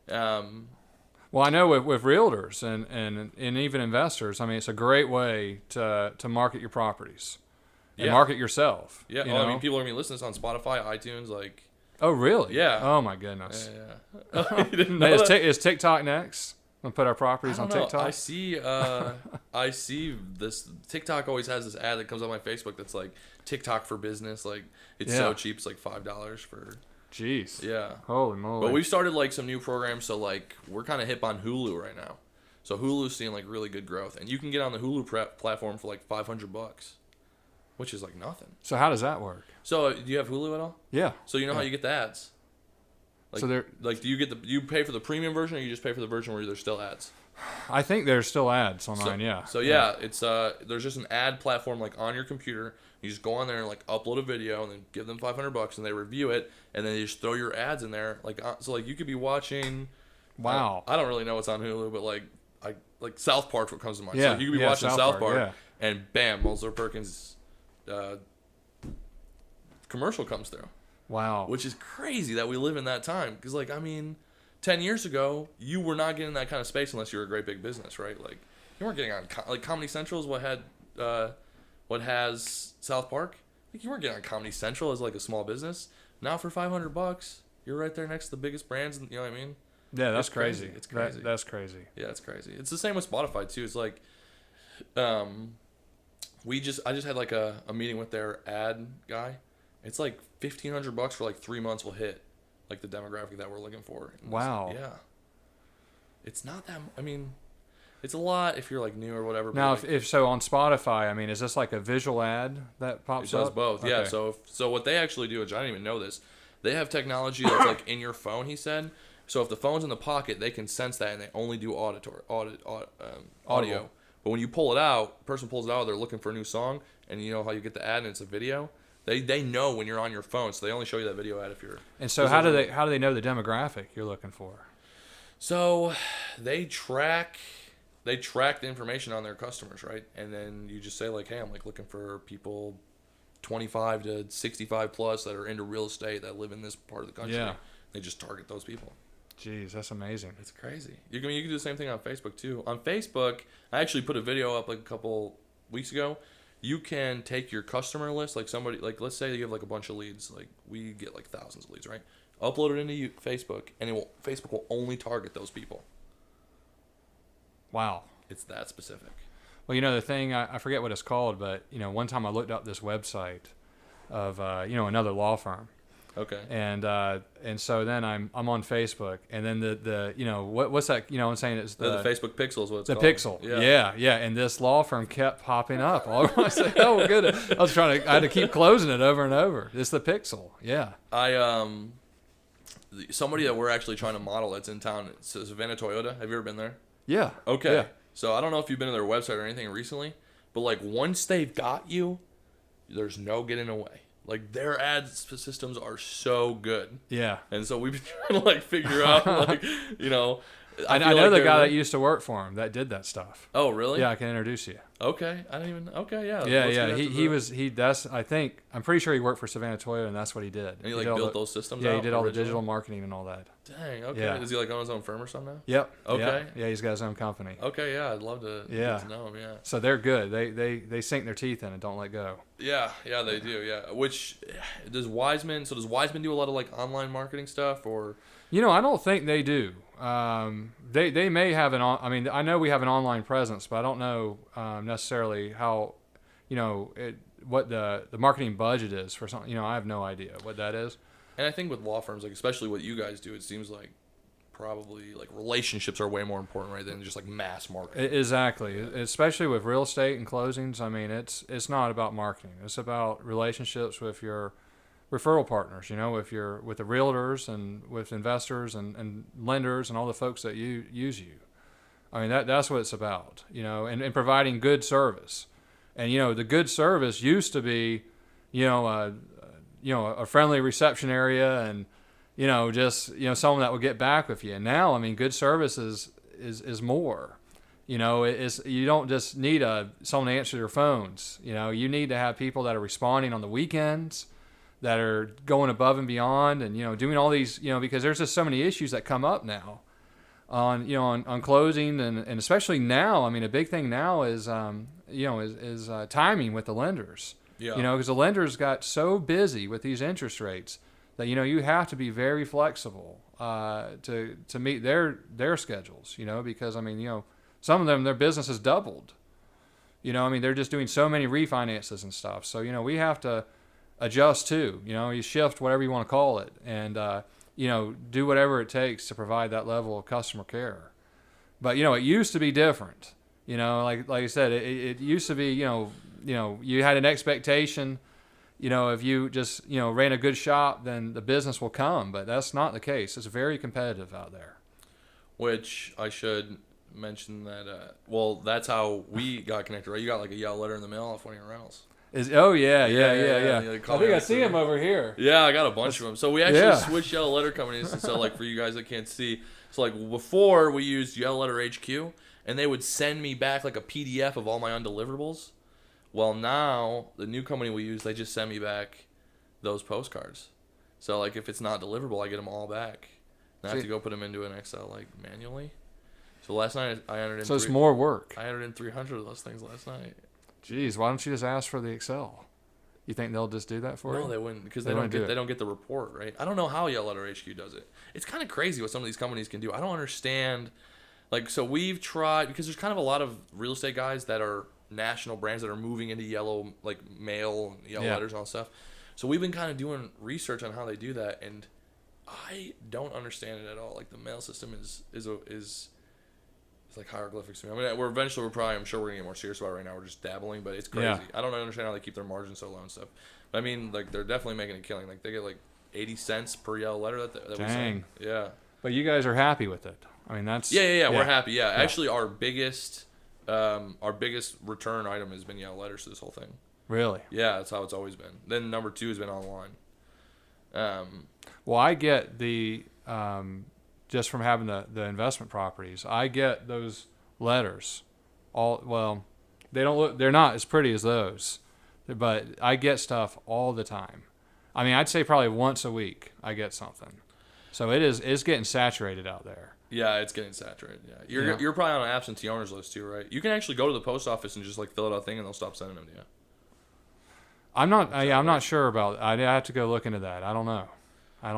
well, I know with realtors and even investors, I mean, it's a great way to market your properties and market yourself. Yeah, I mean, people are going to listen to this on Spotify, iTunes, like. Oh, really? Yeah. Oh, my goodness. Yeah. You didn't know that? Is TikTok next? We'll put our properties on TikTok? I see this. TikTok always has this ad that comes on my Facebook that's like TikTok for business. Like, it's so cheap. It's like $5 for. Jeez. Yeah. Holy moly. But we've started like some new programs. So like we're kind of hip on Hulu right now. So Hulu's seeing like really good growth. And you can get on the Hulu platform for like $500, which is like nothing. So how does that work? So do you have Hulu at all? Yeah. So you know how you get the ads? Like, so they're like, do you pay for the premium version, or you just pay for the version where there's still ads? I think there's still ads on mine. Yeah. So it's there's just an ad platform like on your computer. You just go on there and like upload a video and then give them $500 and they review it, and then you just throw your ads in there. Like so, like you could be watching. Wow. I don't really know what's on Hulu, but like South Park's what comes to mind. Yeah. So you could be watching South Park, yeah. and bam, Mulzer Perkins commercial comes through. Wow. Which is crazy that we live in that time. Because, like, I mean, 10 years ago, you were not getting that kind of space unless you were a great big business, right? Like, you weren't getting on, like, Comedy Central is what has South Park. Like, you weren't getting on Comedy Central as, like, a small business. Now for $500, you're right there next to the biggest brands, you know what I mean? Yeah, that's crazy. It's crazy. That's crazy. Yeah, it's crazy. It's the same with Spotify, too. It's like, I just had, like, a meeting with their ad guy. It's like $1,500 for like 3 months will hit like the demographic that we're looking for. Wow. Yeah. It's not that. I mean, it's a lot if you're like new or whatever. Now, like, if so on Spotify, I mean, is this like a visual ad that pops up? It does both. Okay. Yeah. So what they actually do, which I didn't even know this, they have technology that's like in your phone. He said. So if the phone's in the pocket, they can sense that and they only do audio. But when you pull it out, person pulls it out, they're looking for a new song, and you know how you get the ad and it's a video. They know when you're on your phone, so they only show you that video ad if you're. And so how do they know the demographic you're looking for? So they track the information on their customers, right? And then you just say like, hey, I'm like looking for people 25 to 65 plus that are into real estate that live in this part of the country. Yeah. They just target those people. Jeez, that's amazing. It's crazy. You can do the same thing on Facebook too. On Facebook, I actually put a video up like a couple weeks ago. You can take your customer list, like somebody, like let's say you have like a bunch of leads, like we get like thousands of leads, right? Upload it into Facebook, and Facebook will only target those people. Wow. It's that specific. Well, the thing, I forget what it's called, but, one time I looked up this website of, another law firm. Okay. And so then I'm on Facebook, and then what's that? I'm saying it's the Facebook Pixel is what it's the called. Pixel. Yeah. And this law firm kept popping up. I said, oh, good. I had to keep closing it over and over. It's the Pixel. Yeah. Somebody that we're actually trying to model that's in town. It's Savannah Toyota. Have you ever been there? Yeah. Okay. Yeah. So I don't know if you've been to their website or anything recently, but like once they've got you, there's no getting away. Like their ad systems are so good. Yeah. And so we've been trying to like figure out like, I know the guy that used to work for him that did that stuff. Oh, really? Yeah, I can introduce you. Okay. I didn't even. Okay, yeah. Yeah. I'm pretty sure he worked for Savannah Toyota, and that's what he did. And he built those systems. Yeah, he did all the digital marketing and all that. Dang. Okay. Yeah. Does he own his own firm or something now? Yep. Okay. Yeah, he's got his own company. Okay. Yeah, I'd love to. Get to know him. Yeah. So they're good. They sink their teeth in and don't let go. Yeah. Yeah, they do. Yeah. Which does Wisemen? So does Wisemen do a lot of like online marketing stuff or? I don't think they do. They may have I know we have an online presence, but I don't know necessarily how, what the marketing budget is for something. I have no idea what that is. And I think with law firms, like especially what you guys do, it seems like probably like relationships are way more important, right, than just like mass marketing. Exactly, especially with real estate and closings. I mean, it's not about marketing. It's about relationships with your referral partners. With the realtors and with investors and lenders and all the folks that use you. I mean, that's what it's about. And providing good service. And the good service used to be, a friendly reception area and just someone that will get back with you. And now, I mean, good service is more. You don't just need someone to answer your phones. You need to have people that are responding on the weekends, that are going above and beyond, and doing all these, because there's just so many issues that come up now on closing, and especially now. I mean, a big thing now is timing with the lenders. Yeah. Because the lenders got so busy with these interest rates that you have to be very flexible to meet their schedules. Because I mean, some of them, their business has doubled. I mean, they're just doing so many refinances and stuff. So we have to adjust too. You shift, whatever you want to call it, and do whatever it takes to provide that level of customer care. But it used to be different. Like I said, it used to be you had an expectation. If you just ran a good shop, then the business will come. But that's not the case. It's very competitive out there. Which I should mention that. Well, that's how we got connected, right? You got like a yellow letter in the mail off one of your rentals. Yeah. I think I see him over here. Yeah, I got a bunch of them. So we actually switched yellow letter companies. And so like for you guys that can't see, so like before we used Yellow Letter HQ, and they would send me back like a PDF of all my undeliverables. Well, now the new company we use, they just send me back those postcards. So like if it's not deliverable, I get them all back. And I have to go put them into an Excel like manually. So last night I entered in. So it's more work. I entered in 300 of those things last night. Jeez, why don't you just ask for the Excel? You think they'll just do that for you? No, they wouldn't, because they don't get the report, right? I don't know how Yellow Letter HQ does it. It's kind of crazy what some of these companies can do. I don't understand. Like, so we've tried, because there's kind of a lot of real estate guys that are national brands that are moving into yellow, like mail, yellow letters and all that stuff. So we've been kind of doing research on how they do that, and I don't understand it at all. Like the mail system is like hieroglyphics to me. I mean, I'm sure we're gonna get more serious about it right now. We're just dabbling, but it's crazy. Yeah. I don't understand how they keep their margins so low and stuff. But I mean, like they're definitely making a killing. Like they get like 80 cents per yellow letter that we send. Yeah. But you guys are happy with it. I mean, that's yeah. We're happy. Yeah. Actually, our biggest return item has been yellow letters to this whole thing. Really? Yeah, that's how it's always been. Then number 2 has been online. Well, I get the just from having the investment properties, I get those letters. They're not as pretty as those, but I get stuff all the time. I mean, I'd say probably once a week I get something. So it's getting saturated out there. Yeah, it's getting saturated. Yeah, you're probably on an absentee owners list too, right? You can actually go to the post office and just like fill out a thing, and they'll stop sending them to you. I'm not sure about it. I have to go look into that. I don't know. I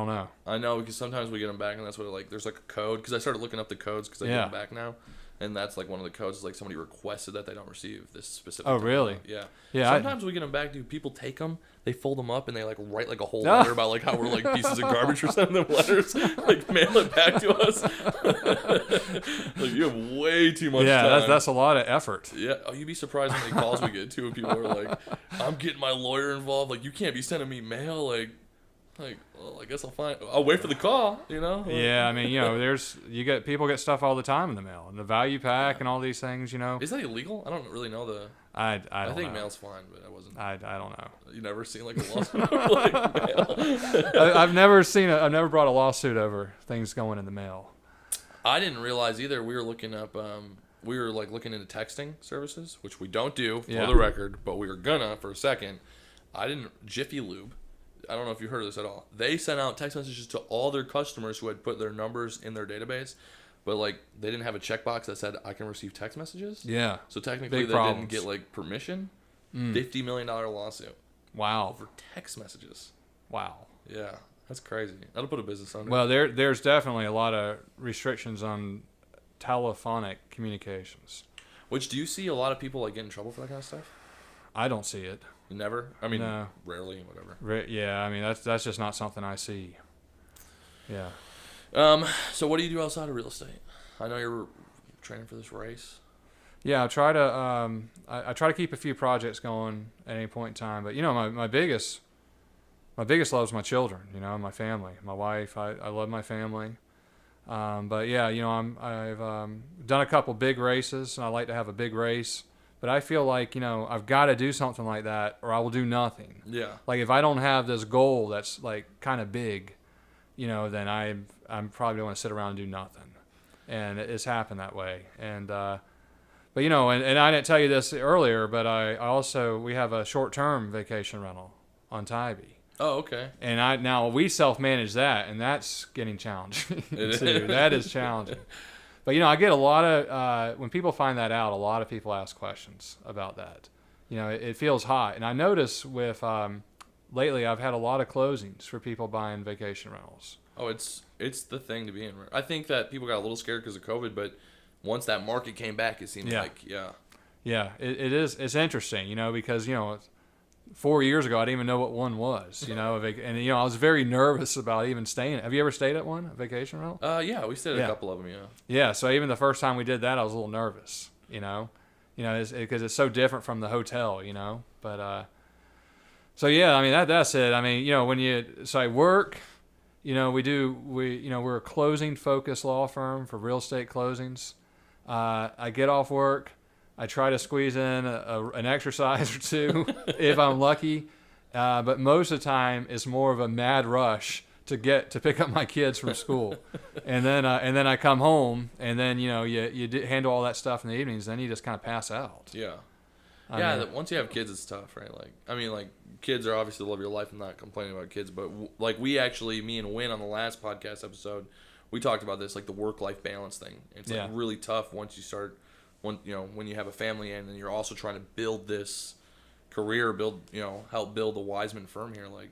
know because sometimes we get them back, and that's what there's like a code. Because I started looking up the codes because I get them back now, and that's like one of the codes is like somebody requested that they don't receive this specific. Oh, really? Yeah. Yeah. Sometimes we get them back. Dude, people take them, they fold them up, and they like write like a whole letter about like how we're like pieces of garbage for sending them letters, like mail it back to us. Like you have way too much time. Yeah, that's a lot of effort. Yeah. Oh, you'd be surprised how many calls we get too. When people are like, "I'm getting my lawyer involved. Like you can't be sending me mail. Like, well, I guess I'll wait for the call, Yeah, I mean, people get stuff all the time in the mail, and the value pack and all these things, Is that illegal? I don't really know I think mail's fine, but I wasn't. I don't know. You never seen like a lawsuit over like mail? I've never brought a lawsuit over things going in the mail. I didn't realize either. We were looking up, looking into texting services, which we don't do for the record, but we were gonna for a second. Jiffy Lube. I don't know if you heard of this at all. They sent out text messages to all their customers who had put their numbers in their database, but like they didn't have a checkbox that said I can receive text messages. Yeah. So technically they didn't get like permission. $50 million lawsuit. Wow. Over text messages. Wow. Yeah, that's crazy. That'll put a business under. Well, there's definitely a lot of restrictions on telephonic communications. Which, do you see a lot of people like get in trouble for that kind of stuff? I don't see it. Never? I mean, no. Rarely, whatever. Yeah, I mean, that's just not something I see. Yeah. So what do you do outside of real estate? I know you're training for this race. Yeah, I try to I try to keep a few projects going at any point in time. But my biggest love is my children. My family, my wife. I love my family. But yeah, I've done a couple big races, and I like to have a big race. But I feel like I've got to do something like that, or I will do nothing. Yeah. Like if I don't have this goal that's like kind of big, then I'm probably going to sit around and do nothing. And it's happened that way. And but and I didn't tell you this earlier, but we have a short-term vacation rental on Tybee. Oh, okay. And now we self-manage that, and that's getting challenging too. That is challenging. But I get a lot of when people find that out, a lot of people ask questions about that. It feels hot, and I notice with lately I've had a lot of closings for people buying vacation rentals. Oh, it's the thing to be in. I think that people got a little scared because of COVID, but once that market came back, it seemed like Yeah, it is. It's interesting, because 4 years ago I didn't even know what one was, and I was very nervous about even staying. Have you ever stayed at one, a vacation rental? Yeah, we stayed at a couple of them. Yeah. So even the first time we did that, I was a little nervous, because it's so different from the hotel, But so yeah, I mean that's it. I mean when I work. We're a closing focused law firm for real estate closings. I get off work. I try to squeeze in an exercise or two if I'm lucky. But most of the time it's more of a mad rush to pick up my kids from school. and then I come home and then, you handle all that stuff in the evenings. Then you just kind of pass out. Yeah. Once you have kids, it's tough, right? Kids are obviously the love of your life. I'm not complaining about kids, but me and Wynn on the last podcast episode, we talked about this, the work-life balance thing. It's really tough once you start, when you have a family and then you're also trying to build this career, help build a Wisemen firm here. I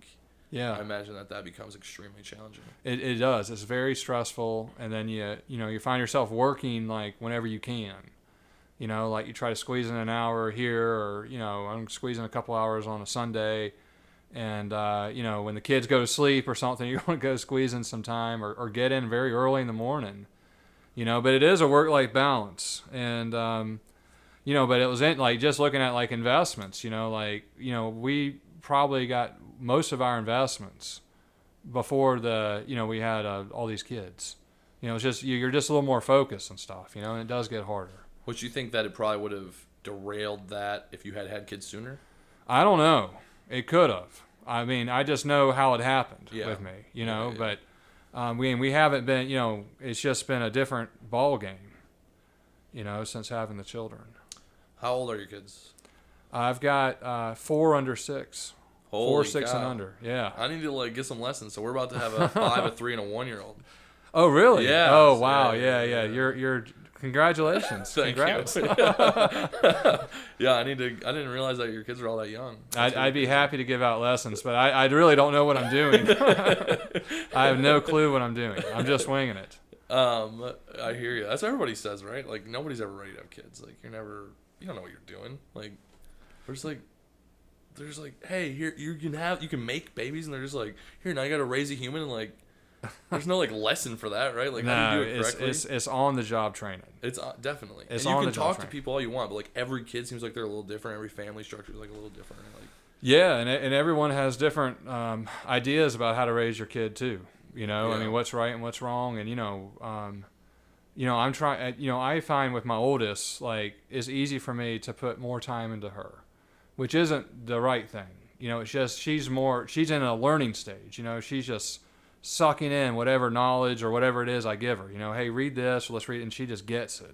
imagine that becomes extremely challenging. It does. It's very stressful, and then you find yourself working whenever you can. You try to squeeze in an hour here, or I'm squeezing a couple hours on a Sunday, and when the kids go to sleep or something, you want to go squeeze in some time, or get in very early in the morning. But it is a work-life balance, and but it was just looking at investments. We probably got most of our investments before we had all these kids. It's just you're just a little more focused and stuff. And it does get harder. Would you think that it probably would have derailed that if you had kids sooner? I don't know. It could have. I mean, I just know how it happened with me, But we haven't been, it's just been a different ball game, since having the children. How old are your kids? I've got 4 under 6. Holy 4, 6, cow. and under. Yeah. I need to get some lessons. So we're about to have a 5, a 3, and a 1-year-old. Oh, really? Yeah. Oh, wow. Yeah. You're congratulations. Thank Congrats. you. Yeah, I didn't realize that your kids are all that young. I'd be happy to give out lessons, but I really don't know what I'm doing. I have no clue what I'm doing. I'm just winging it. I hear you. That's what everybody says, right? Nobody's ever ready to have kids. You don't know what you're doing. They're just hey, here you can make babies, and they're just here, now you got to raise a human, and there's no lesson for that, right? How do you do it correctly? It's on the job training. It's definitely. It's and you on can the job talk to training. people all you want, but every kid seems like they're a little different. Every family structure is a little different. Yeah, and everyone has different ideas about how to raise your kid too. Yeah. I mean, what's right and what's wrong, and I'm trying. I find with my oldest, it's easy for me to put more time into her, which isn't the right thing. It's just she's in a learning stage. She's just sucking in whatever knowledge or whatever it is I give her. Hey, read this, or let's read it, and she just gets it.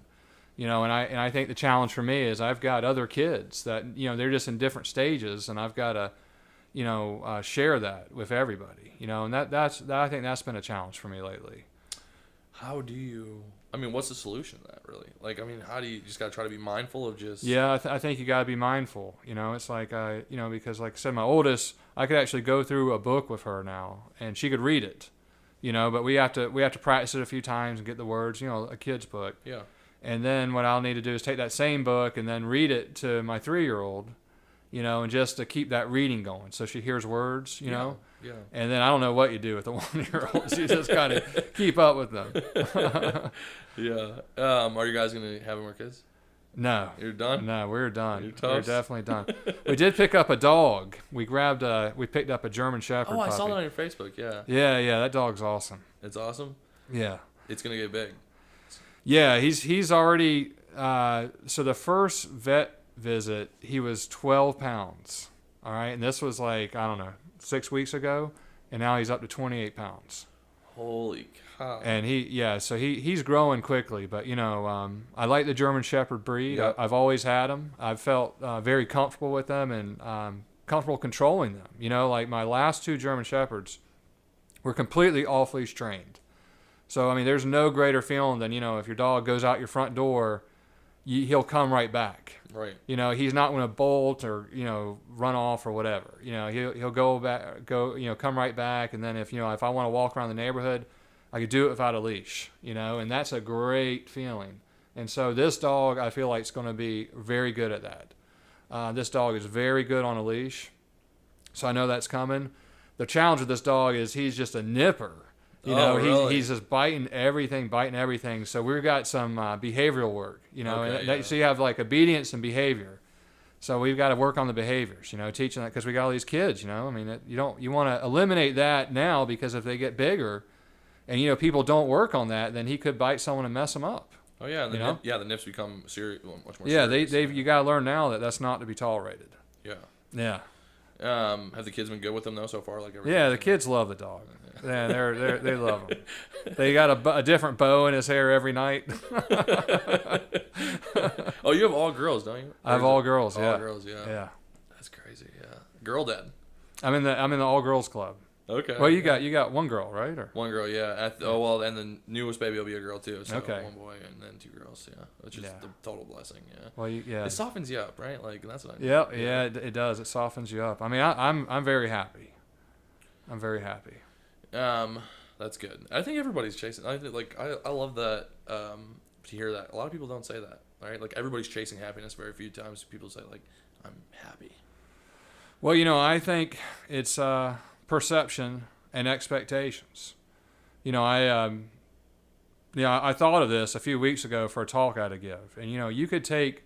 And I think the challenge for me is I've got other kids that they're just in different stages, and I've got to share that with everybody. And I think that's been a challenge for me lately. How do you? I mean, what's the solution to that, really? How do you just got to try to be mindful of just? Yeah, I think you got to be mindful. It's because like I said, my oldest, I could actually go through a book with her now, and she could read it. But we have to practice it a few times and get the words. A kid's book. Yeah. And then what I'll need to do is take that same book and then read it to my 3-year-old. you know, and just to keep that reading going. So she hears words, you know. Yeah. And then I don't know what you do with the 1-year-olds. You just kind of keep up with them. Yeah. Are you guys going to have more kids? No. You're done? No, we're done. You're We're toast? definitely done. We did pick up a dog. We picked up a German Shepherd Oh, I puppy. saw that on your Facebook. Yeah. Yeah, that dog's awesome. It's awesome. Yeah. It's going to get big. Yeah, he's already, so the first vet visit, he was 12 pounds. All right. And this was like, I don't know, 6 weeks ago. And now he's up to 28 pounds. Holy cow. And he's growing quickly, but you know, I like the German Shepherd breed. Yep. I've always had them. I've felt very comfortable with them and comfortable controlling them. You know, like my last 2 German Shepherds were completely off-leash trained. So, I mean, there's no greater feeling than, you know, if your dog goes out your front door, he'll come right back. Right. You know, he's not going to bolt or, you know, run off or whatever. You know, he'll come right back. And then if I want to walk around the neighborhood, I could do it without a leash, you know, and that's a great feeling. And so this dog, I feel like, is going to be very good at that. This dog is very good on a leash. So I know that's coming. The challenge with this dog is he's just a nipper. You know, really? he's just biting everything. So we've got some behavioral work, you know, Okay, so you have like obedience and behavior. So we've got to work on the behaviors, you know, teaching that because we got all these kids, you know. I mean, you want to eliminate that now because if they get bigger, and you know people don't work on that, then he could bite someone and mess them up. Oh yeah, and the nips become serious, much more. Yeah, serious. you got to learn now that that's not to be tolerated. Yeah. Yeah. Have the kids been good with them though so far? Like everything? Yeah, the kids love the dog. Yeah, they love him. They got a different bow in his hair every night. Oh, you have all girls, don't you? I have all girls. All Yeah. girls, yeah. Yeah. That's crazy. Yeah. Girl dad. I'm in the all girls club. Okay. Well, you got one girl, right? Or One girl, yeah. And the newest baby will be a girl too. So Okay. one boy and then 2 girls, yeah. Which is the total blessing, yeah. well, It softens you up, right? Like that's what I mean. Yeah, it does. It softens you up. I mean, I'm very happy. I'm very happy. That's good. I think everybody's chasing. I love that. To hear that, a lot of people don't say that, right? Like everybody's chasing happiness. Very few times people say like, "I'm happy." Well, you know, I think it's perception and expectations. You know, I thought of this a few weeks ago for a talk I had to give, and you know, you could take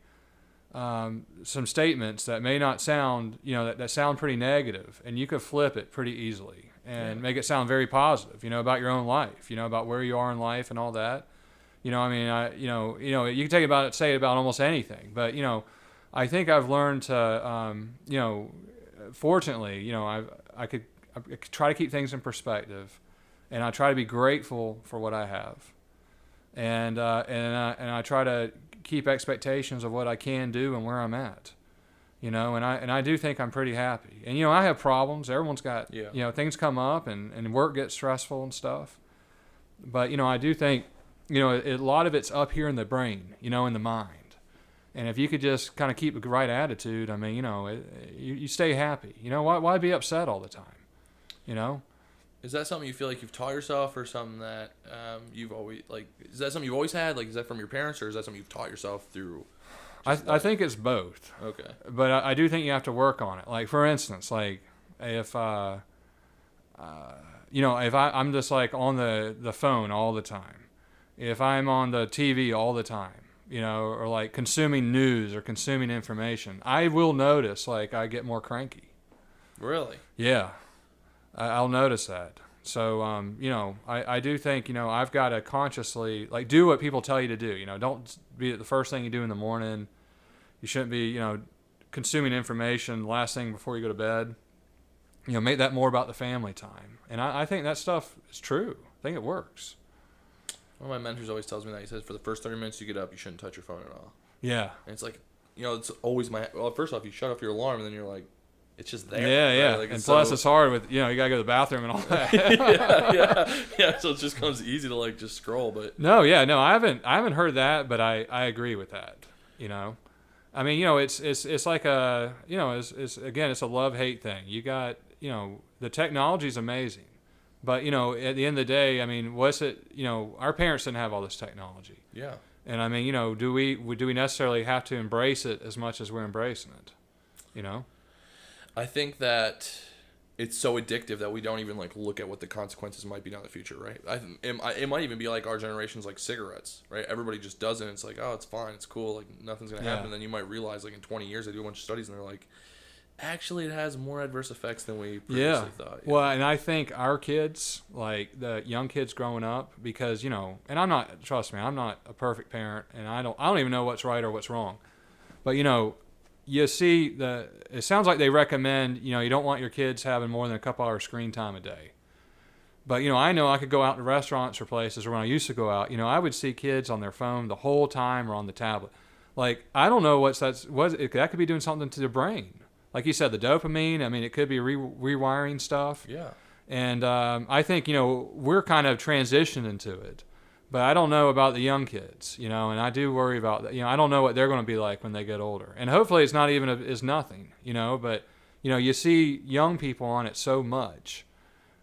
some statements that may not sound, you know, that sound pretty negative, and you could flip it pretty easily and make it sound very positive. You know, about your own life. You know, about where you are in life and all that. You know, I mean, you can say it about almost anything, but you know, I think I've learned to, you know, fortunately, you know, I could try to keep things in perspective, and I try to be grateful for what I have, and I try to keep expectations of what I can do and where I'm at, you know, and I do think I'm pretty happy. And you know, I have problems. Everyone's got, you know, things come up and work gets stressful and stuff, but you know, I do think, you know, a lot of it's up here in the brain, you know, in the mind. And if you could just kind of keep the right attitude, I mean, you know, you stay happy. You know, why be upset all the time? You know? Is that something you feel like you've taught yourself, or something that you've always is that something you've always had? Like, is that from your parents, or is that something you've taught yourself through? I think it's both. Okay. But I do think you have to work on it. Like, for instance, like if you know, if I'm just like on the phone all the time, if I'm on the TV all the time, you know, or like consuming news or consuming information, I will notice like I get more cranky. Really? Yeah, I'll notice that. So, you know, I do think, you know, I've got to consciously like do what people tell you to do. You know, don't be the first thing you do in the morning. You shouldn't be, you know, consuming information last thing before you go to bed. You know, make that more about the family time. And I think that stuff is true. I think it works. One of my mentors always tells me that. He says, for the first 30 minutes you get up, you shouldn't touch your phone at all. Yeah. And it's like, you know, it's always well, first off, you shut off your alarm, and then you're like, it's just there. Yeah. Right? Like, and plus it's hard with, you know, you got to go to the bathroom and all that. yeah. So it just comes easy to like just scroll, but. No, I haven't heard that, but I agree with that, you know. I mean, you know, it's like a, you know, it's again, it's a love-hate thing. You got, you know, the technology's amazing. But, you know, at the end of the day, I mean, what's it, you know, our parents didn't have all this technology. Yeah. And I mean, you know, do we necessarily have to embrace it as much as we're embracing it, you know? I think that it's so addictive that we don't even like look at what the consequences might be down the future, right? It might even be like our generation's like cigarettes, right? Everybody just does it. And it's like, oh, it's fine, it's cool, like nothing's gonna happen. And then you might realize like in 20 years they do a bunch of studies and they're like, actually, it has more adverse effects than we previously thought. Yeah. Well, and I think our kids, like the young kids growing up, because and I'm not. Trust me, I'm not a perfect parent, and I don't even know what's right or what's wrong. But you see it sounds like they recommend you don't want your kids having more than a couple hours screen time a day. But I know I could go out to restaurants or places, or when I used to go out, I would see kids on their phone the whole time or on the tablet. Like I don't know that could be doing something to their brain. Like you said, the dopamine, I mean, it could be rewiring stuff. Yeah. And I think, we're kind of transitioning to it. But I don't know about the young kids, and I do worry about that. I don't know what they're going to be like when they get older. And hopefully it's not even is nothing, but, you see young people on it so much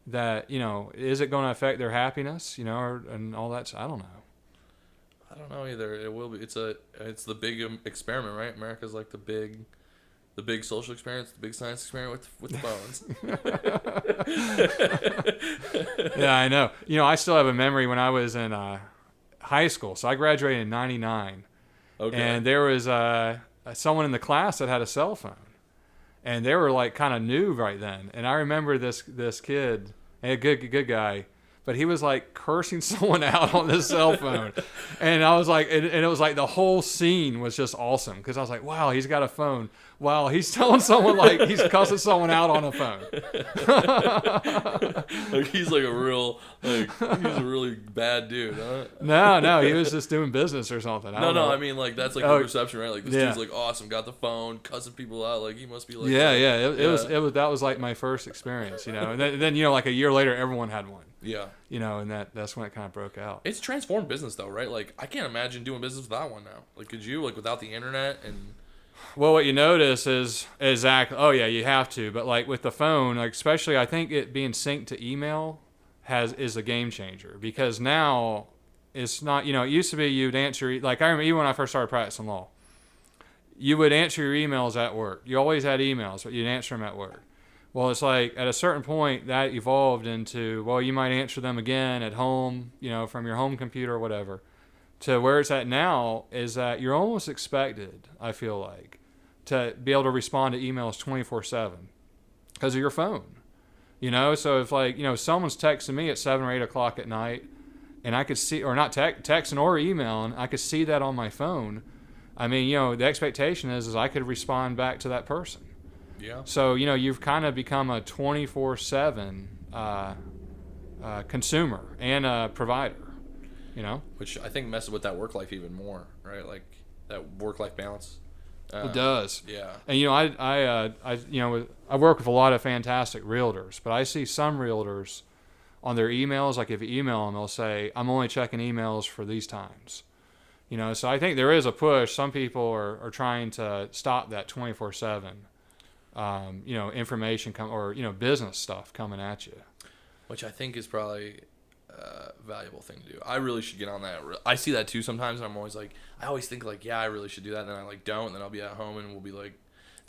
that, is it going to affect their happiness, and all that? I don't know. I don't know either. It will be. It's the big experiment, right? America's like the big social experiment, the big science experiment with the phones. Yeah, I know. I still have a memory when I was in high school. So I graduated in '99. Okay. And there was someone in the class that had a cell phone. And they were like kind of new right then. And I remember this kid, a good guy, but he was like cursing someone out on this cell phone. And I was like, and it was like the whole scene was just awesome. Because I was like, wow, he's got a phone. Wow, he's telling someone like he's cussing someone out on a phone. Like he's like he's a really bad dude, huh? No, he was just doing business or something. I mean like that's like the perception, right? Like this dude's like awesome, got the phone, cussing people out, like he must be like It was that was like my first experience, and then like a year later everyone had one. Yeah. And that's when it kind of broke out. It's transformed business though, right? Like I can't imagine doing business without one now. Like could you without the internet and well, what you notice is exactly. Oh yeah, you have to. But like with the phone, like especially, I think it being synced to email is a game changer because now it's not. It used to be you'd answer like I remember even when I first started practicing law, you would answer your emails at work. You always had emails, but you'd answer them at work. Well, it's like at a certain point that evolved into you might answer them again at home, from your home computer or whatever. To where it's at now is that you're almost expected, I feel like, to be able to respond to emails 24/7 because of your phone. So if like, someone's texting me at 7 or 8 o'clock at night and I could see, or not texting or emailing, I could see that on my phone. I mean, the expectation is I could respond back to that person. Yeah. So, you've kind of become a 24/7 consumer and a provider. Which I think messes with that work life even more, right? Like that work life balance. It does. Yeah. And I work with a lot of fantastic realtors, but I see some realtors on their emails, like if you email them, they'll say, "I'm only checking emails for these times." So I think there is a push. Some people are trying to stop that 24/7, information or business stuff coming at you. Which I think is probably valuable thing to do. I really should get on that. I see that too sometimes, and I'm always like, I always think like, yeah, I really should do that, and then I like don't, and then I'll be at home and we'll be like,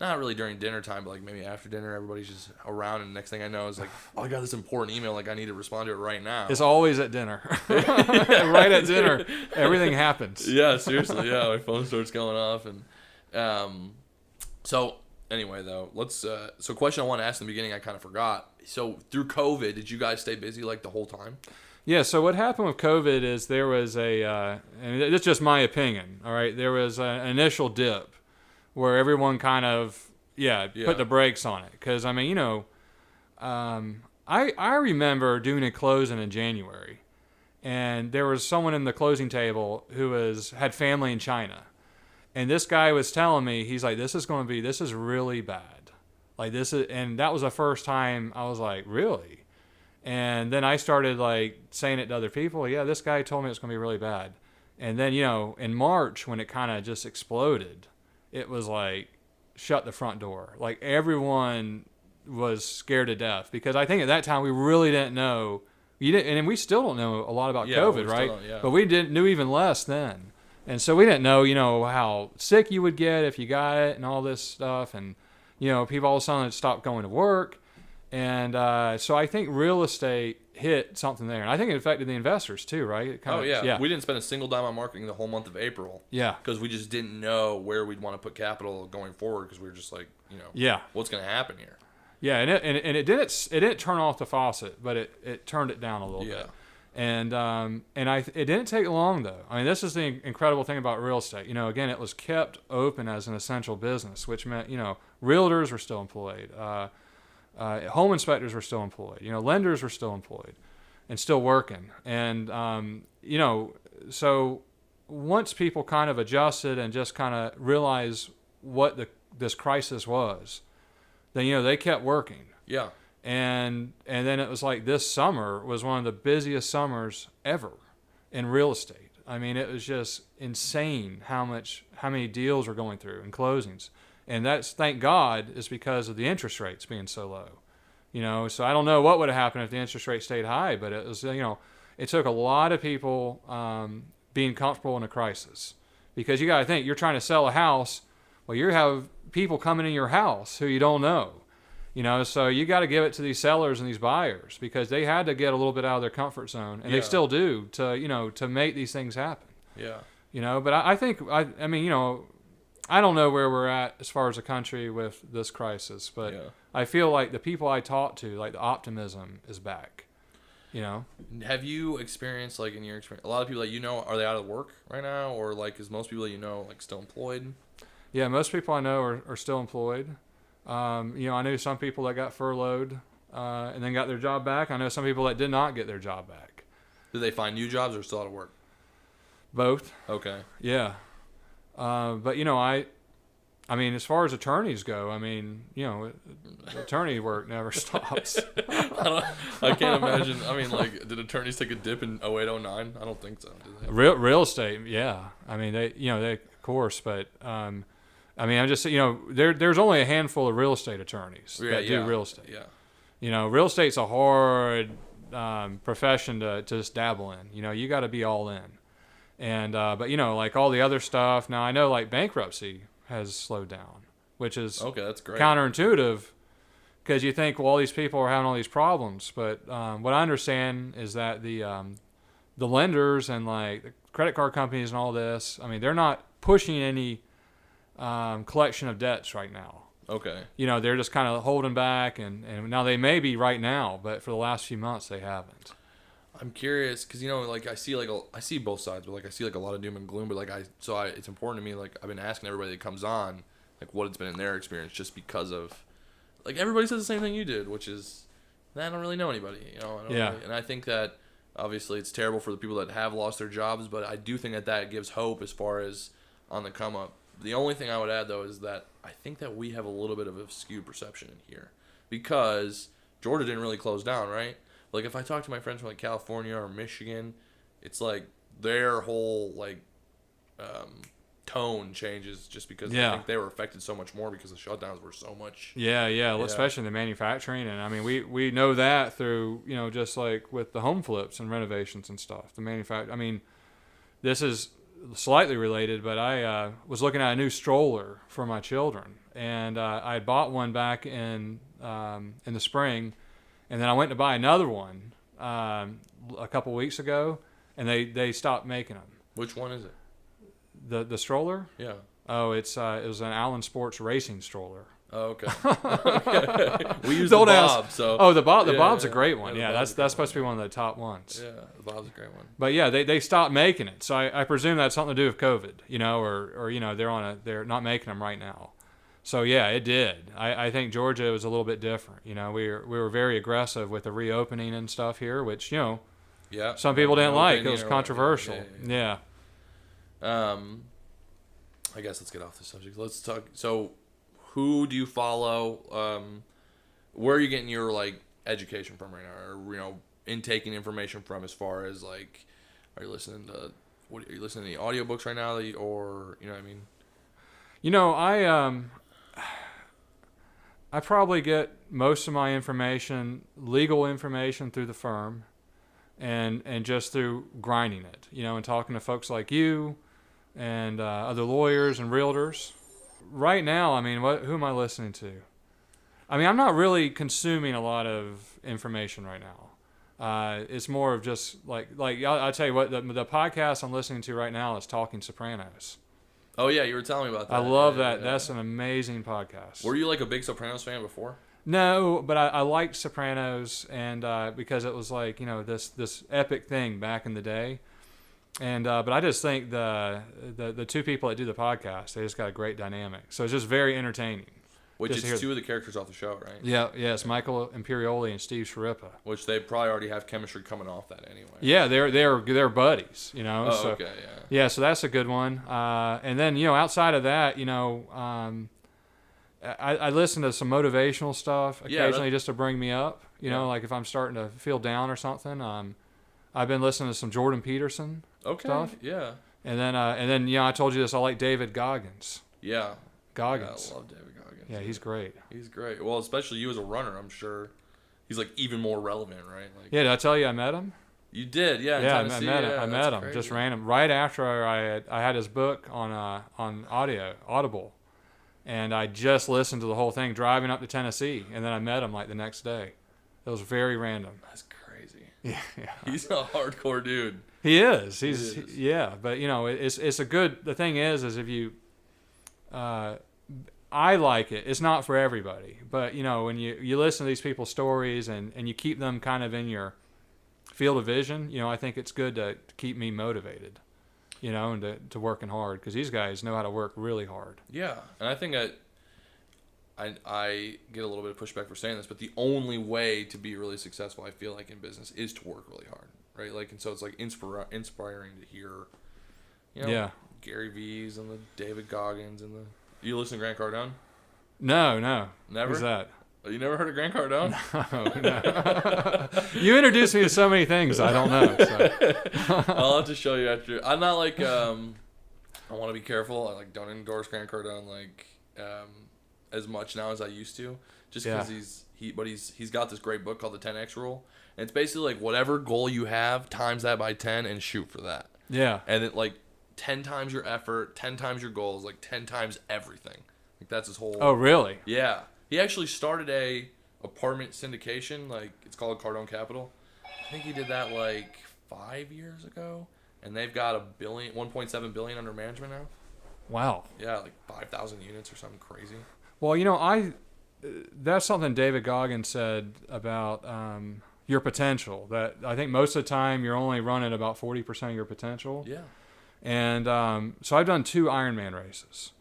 not really during dinner time, but like maybe after dinner, everybody's just around, and the next thing I know is like, oh, I got this important email, like I need to respond to it right now. It's always at dinner. Right at dinner, everything happens. Yeah, seriously, yeah, my phone starts going off, and so anyway though, let's so question I want to ask in the beginning, I kind of forgot. So through COVID, did you guys stay busy like the whole time? Yeah, so what happened with COVID is there was and it's just my opinion, all right? There was an initial dip where everyone kind of, put the brakes on it. Because, I mean, I remember doing a closing in January, and there was someone in the closing table who had family in China. And this guy was telling me, he's like, this is really bad. And that was the first time I was like, really? And then I started like saying it to other people. Yeah, this guy told me it's going to be really bad. And then, in March when it kind of just exploded, it was like shut the front door. Like everyone was scared to death because I think at that time we really didn't know. And we still don't know a lot about COVID, right? But we knew even less then. And so we didn't know, how sick you would get if you got it and all this stuff. And people all of a sudden stopped going to work. And so I think real estate hit something there. And I think it affected the investors too, right? Yeah. We didn't spend a single dime on marketing the whole month of April. Yeah. Because we just didn't know where we'd want to put capital going forward because we were just like, what's going to happen here? Yeah, and it didn't turn off the faucet, but it turned it down a little bit. And it didn't take long though. I mean, this is the incredible thing about real estate. Again, it was kept open as an essential business, which meant realtors were still employed. Home inspectors were still employed. Lenders were still employed and still working. And, so once people kind of adjusted and just kind of realized what this crisis was, then, they kept working. Yeah. And then it was like this summer was one of the busiest summers ever in real estate. I mean, it was just insane how many deals were going through and closings. And that's, thank God, is because of the interest rates being so low. So I don't know what would have happened if the interest rate stayed high, but it was, it took a lot of people being comfortable in a crisis. Because you got to think, you're trying to sell a house, well, you have people coming in your house who you don't know. So you got to give it to these sellers and these buyers because they had to get a little bit out of their comfort zone, and they still do to make these things happen. Yeah. But I think, I don't know where we're at as far as the country with this crisis, but I feel like the people I talk to, like the optimism is back. Have you experienced, like in your experience, a lot of people that are they out of work right now, or like is most people that like still employed? Yeah, most people I know are still employed. I knew some people that got furloughed and then got their job back. I know some people that did not get their job back. Did they find new jobs or still out of work? Both. Okay. Yeah. But I mean, as far as attorneys go, attorney work never stops. I can't imagine. I mean, like, did attorneys take a dip in 08, 09? I don't think so. Did they? Real estate, yeah. I mean, they of course, but I'm just there's only a handful of real estate attorneys that do real estate. Yeah. Real estate's a hard profession to just dabble in. You got to be all in. And but like all the other stuff, now I know like bankruptcy has slowed down, which is that's great. Counterintuitive because you think, well, all these people are having all these problems, but what I understand is that the lenders and like the credit card companies and all this, I mean, they're not pushing any collection of debts right now. Okay. They're just kind of holding back, and now they may be right now, but for the last few months they haven't. I'm curious because like I see both sides, but like I see like a lot of doom and gloom. But it's important to me. Like I've been asking everybody that comes on, like what it's been in their experience, just because of, like everybody says the same thing you did, which is, I don't really know anybody. And I think that obviously it's terrible for the people that have lost their jobs, but I do think that gives hope as far as on the come up. The only thing I would add though is that I think that we have a little bit of a skewed perception in here because Georgia didn't really close down, right? Like, if I talk to my friends from, like, California or Michigan, it's, like, their whole, like, tone changes just because I think they were affected so much more because the shutdowns were so much. Yeah, especially in the manufacturing. And, I mean, we know that through, just, like, with the home flips and renovations and stuff. This is slightly related, but I was looking at a new stroller for my children. And I had bought one back in the spring. And then I went to buy another one a couple weeks ago, and they stopped making them. Which one is it? The stroller? Yeah. Oh, it was an Allen Sports racing stroller. Oh, okay. We use the Bob, so. Oh, the Bob's a great one. Yeah, that's supposed to be one of the top ones. Yeah, the Bob's a great one. But yeah, they stopped making it, so I presume that's something to do with COVID, or they're not making them right now. So yeah, it did. I think Georgia was a little bit different. We were very aggressive with the reopening and stuff here, which some people didn't like. It was controversial. Yeah. I guess let's get off the subject. Let's talk. So, who do you follow? Where are you getting your like education from right now, or intaking information from? As far as like, are you listening to the audiobooks right now, or you know what I mean? I probably get most of my legal information through the firm and just through grinding it, and talking to folks like you and other lawyers and realtors. right now, I mean, who am I listening to? I mean, I'm not really consuming a lot of information right now. It's more of just I'll tell you what, the podcast I'm listening to right now is Talking Sopranos. Oh yeah, you were telling me about that. I love that. Yeah. That's an amazing podcast. Were you like a big Sopranos fan before? No, but I liked Sopranos, and because it was like, you know, this epic thing back in the day. And but I just think the two people that do the podcast, they just got a great dynamic. So it's just very entertaining. Which is two of the characters off the show, right? Yeah, it's Michael Imperioli and Steve Sciarippa. Which they probably already have chemistry coming off that anyway. Yeah, they're buddies, you know. Oh, so, okay, yeah. Yeah, so that's a good one. And then, you know, outside of that, you know, I listen to some motivational stuff occasionally just to bring me up. You know, like if I'm starting to feel down or something. I've been listening to some Jordan Peterson stuff. Yeah. And then you know, I told you this. I like David Goggins. Yeah. Goggins. Yeah, I love David Goggins. Yeah, he's great. He's great. Well, especially you as a runner, I'm sure he's like even more relevant, right? Like, yeah, did I tell you I met him? You did, yeah. Yeah, I met him. I met him. Just random. Right after I had his book on Audible, and I just listened to the whole thing driving up to Tennessee, and then I met him like the next day. It was very random. That's crazy. Yeah. He's a hardcore dude. He is. Yeah, but you know, it's a good. The thing is if you, I like it. It's not for everybody, but you know, when you listen to these people's stories and you keep them kind of in your field of vision, you know, I think it's good to keep me motivated, you know, and to working hard, because these guys know how to work really hard. Yeah, and I think I get a little bit of pushback for saying this, but the only way to be really successful, I feel like, in business is to work really hard, right? Like, and so it's like inspiring to hear, you know, Gary V's and the David Goggins and the. You listen to Grant Cardone? No, never. Who's that? You never heard of Grant Cardone? No. You introduced me to so many things I don't know. So. I'll have to show you after. I'm not like I want to be careful. I don't endorse Grant Cardone as much now as I used to, just because he's got this great book called the 10X Rule, and it's basically like whatever goal you have, times that by 10 and shoot for that. Yeah. And it like 10 times your effort, 10 times your goals, like 10 times everything. Like that's his whole. Oh, really? Yeah. He actually started a apartment syndication, like it's called Cardone Capital. I think he did that like 5 years ago, and they've got $1.7 billion under management now. Wow. Yeah, like 5,000 units or something crazy. Well, you know, that's something David Goggins said about your potential. That I think most of the time you're only running about 40% of your potential. Yeah. And so I've done 2 Ironman races.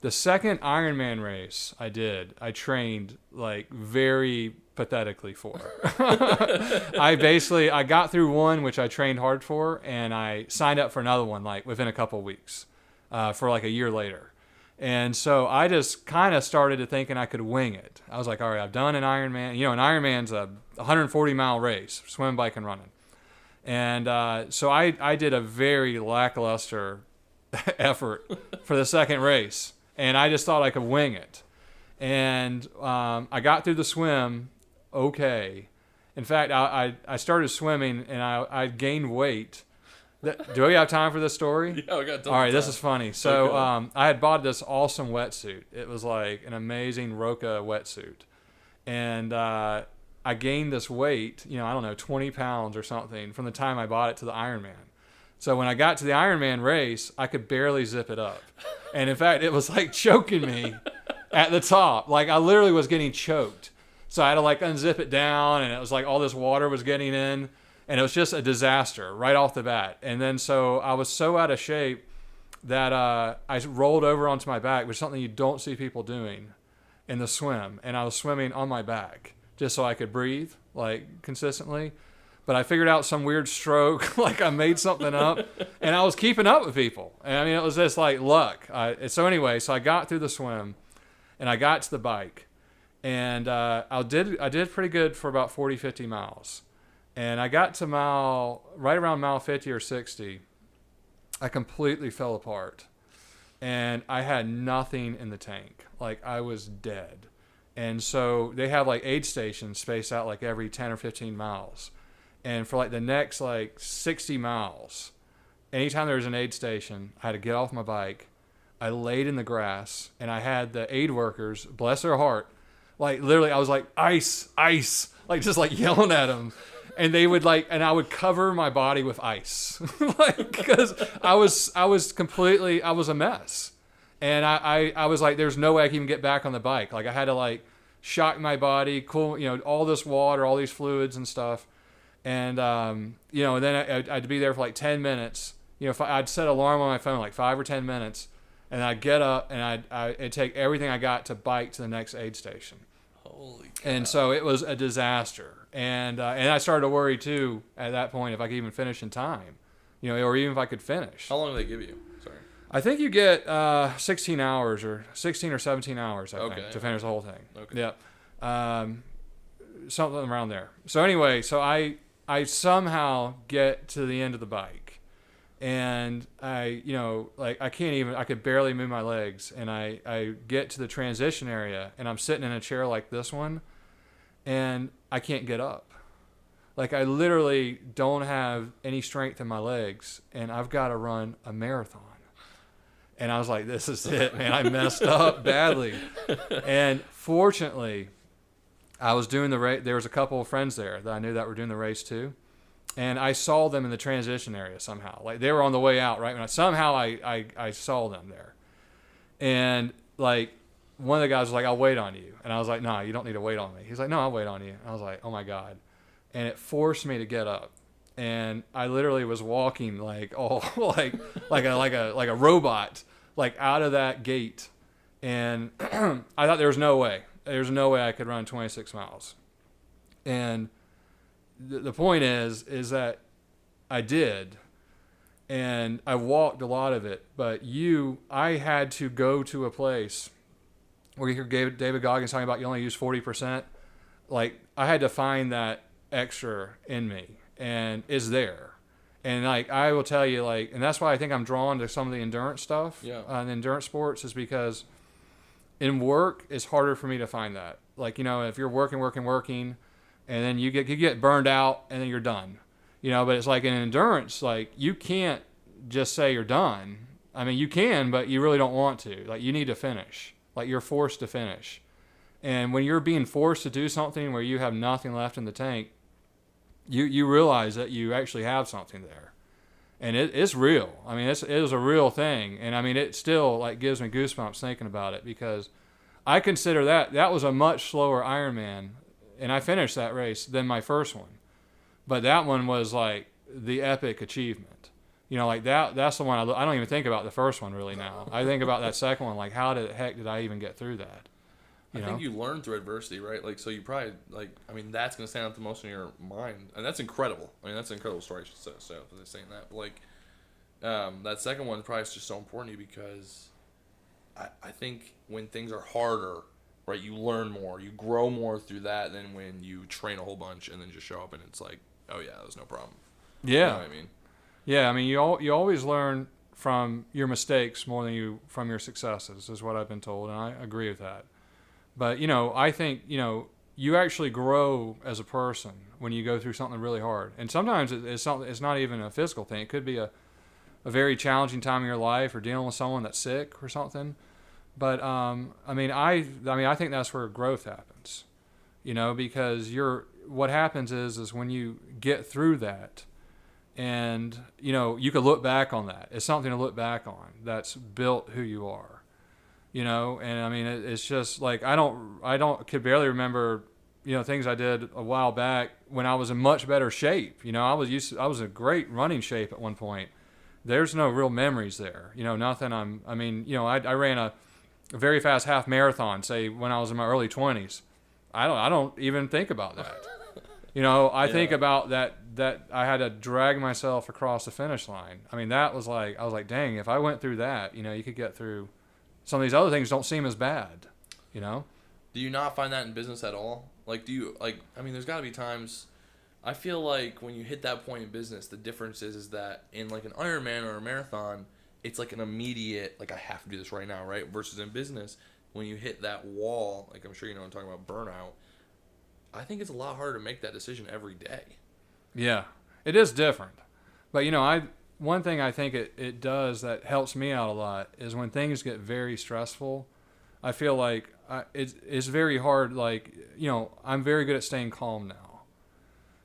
The second Ironman race I trained like very pathetically for. I got through one, which I trained hard for, and I signed up for another one like within a couple of weeks for like a year later. And so I just kind of started to thinking I could wing it. I was like, all right, I've done an Ironman. You know, an Ironman's a 140-mile race, swimming, bike, and running. And so I did a very lackluster effort for the second race. And I just thought I could wing it. And I got through the swim okay. In fact, I started swimming, and I gained weight. Do we have time for this story? Yeah, we got time. All right, this is funny. So I had bought this awesome wetsuit. It was like an amazing Roka wetsuit. And I gained this weight, you know, I don't know, 20 pounds or something from the time I bought it to the Ironman. So when I got to the Ironman race, I could barely zip it up. And in fact, it was like choking me at the top. Like I literally was getting choked. So I had to like unzip it down, and it was like all this water was getting in, and it was just a disaster right off the bat. And then so I was so out of shape that I rolled over onto my back, which is something you don't see people doing in the swim. And I was swimming on my back just so I could breathe like consistently. But I figured out some weird stroke, like I made something up, and I was keeping up with people. And I mean, it was just like luck. So anyway, so I got through the swim, and I got to the bike, and I did pretty good for about 40, 50 miles. And I got to right around mile 50 or 60, I completely fell apart. And I had nothing in the tank. Like I was dead. And so they have like aid stations spaced out like every 10 or 15 miles. And for like the next like 60 miles, anytime there was an aid station, I had to get off my bike, I laid in the grass, and I had the aid workers, bless their heart, like literally, I was like, ice, ice, like just like yelling at them. And they would and I would cover my body with ice, because I was a mess. And I was like, there's no way I can even get back on the bike. Like I had to shock my body, cool, all this water, all these fluids and stuff. And, and then I'd be there for 10 minutes. If I'd set an alarm on my phone, 5 or 10 minutes, and I'd get up and I'd take everything I got to bike to the next aid station. Holy cow. And so it was a disaster. And I started to worry too at that point if I could even finish in time, or even if I could finish. How long do they give you? Sorry. I think you get 16 hours or 16 or 17 hours, I think, to finish the whole thing. Okay. Yep. Something around there. So anyway, so I somehow get to the end of the bike, and I could barely move my legs, and I get to the transition area, and I'm sitting in a chair like this one, and I can't get up. I literally don't have any strength in my legs, and I've got to run a marathon. And I was like, this is it, man. I messed up badly. And fortunately, I was doing the race. There was a couple of friends there that I knew that were doing the race too. And I saw them in the transition area somehow. They were on the way out, right? Somehow I saw them there. And one of the guys was like, I'll wait on you. And I was like, no, you don't need to wait on me. He's like, no, I'll wait on you. And I was like, oh my God. And it forced me to get up. And I literally was walking like a robot, out of that gate. And I thought there's no way I could run 26 miles. And the point is that I did. And I walked a lot of it, but I had to go to a place where you hear David Goggins talking about you only use 40%. I had to find that extra in me, and it's there. And I will tell you, and that's why I think I'm drawn to some of the endurance stuff, and endurance sports, is because in work it's harder for me to find that. If you're working, and then you get burned out, and then you're done. But it's in endurance, you can't just say you're done. I mean, you can, but you really don't want to. You need to finish. You're forced to finish. And when you're being forced to do something where you have nothing left in the tank, you realize that you actually have something there. And it's real. I mean, it is a real thing. And I mean, it still gives me goosebumps thinking about it, because I consider that was a much slower Ironman, and I finished that race, than my first one. But that one was the epic achievement. That's the one I don't even think about the first one really now. I think about that second one, how the heck did I even get through that? I think you learn through adversity, right? So you probably, that's going to stand out the most in your mind. And that's incredible. I mean, that's an incredible story, I should say, for saying that. But, that second one probably is just so important to you, because I think when things are harder, right, you learn more. You grow more through that than when you train a whole bunch and then just show up and it's oh yeah, that was no problem. Yeah. You know what I mean? Yeah, I mean, you always learn from your mistakes more than from your successes, is what I've been told, and I agree with that. But, I think, you actually grow as a person when you go through something really hard. And sometimes it's not even a physical thing. It could be a very challenging time in your life, or dealing with someone that's sick or something. But, I think that's where growth happens, because what happens is when you get through that, and, you could look back on that. It's something to look back on that's built who you are. And I mean, it's just I could barely remember, things I did a while back when I was in much better shape. I was in great running shape at one point. There's no real memories there. Nothing. I ran a very fast half marathon, say when I was in my early 20s. I don't even think about that. I think about that I had to drag myself across the finish line. I mean, that was I was like, dang, if I went through that, you could get through. Some of these other things don't seem as bad, Do you not find that in business at all? There's got to be times, I feel like when you hit that point in business, the difference is that in an Ironman or a marathon, it's an immediate, I have to do this right now, right? Versus in business, when you hit that wall, I'm sure you know what I'm talking about, burnout, I think it's a lot harder to make that decision every day. Yeah, it is different. But, one thing I think it does that helps me out a lot is when things get very stressful, I feel like it's very hard. Like, I'm very good at staying calm now,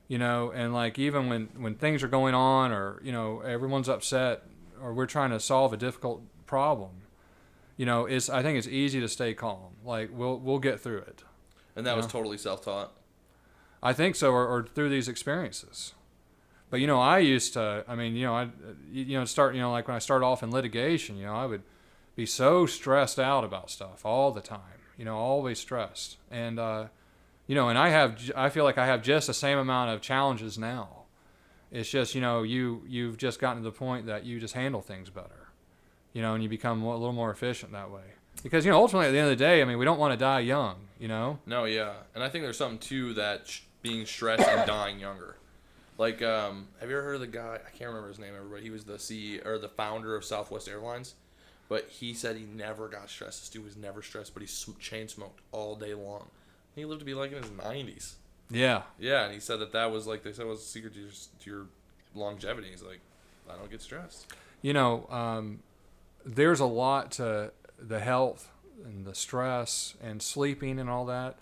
and like even when things are going on or, everyone's upset or we're trying to solve a difficult problem, I think it's easy to stay calm. Like we'll get through it. And that was totally self-taught? I think so, or through these experiences. But, I used to, start, like when I started off in litigation, I would be so stressed out about stuff all the time, always stressed. And, and I feel like I have just the same amount of challenges now. It's just, you've just gotten to the point that you just handle things better, and you become a little more efficient that way. Because, ultimately at the end of the day, we don't want to die young, No, yeah. And I think there's something too that being stressed and dying younger. Like, have you ever heard of the guy? I can't remember his name, everybody. He was the CEO or the founder of Southwest Airlines, but he said he never got stressed. This dude was never stressed, but he chain smoked all day long. He lived to be like in his 90s. Yeah. Yeah, and he said that was like they said was the secret to your longevity. He's like, I don't get stressed. There's a lot to the health and the stress and sleeping and all that.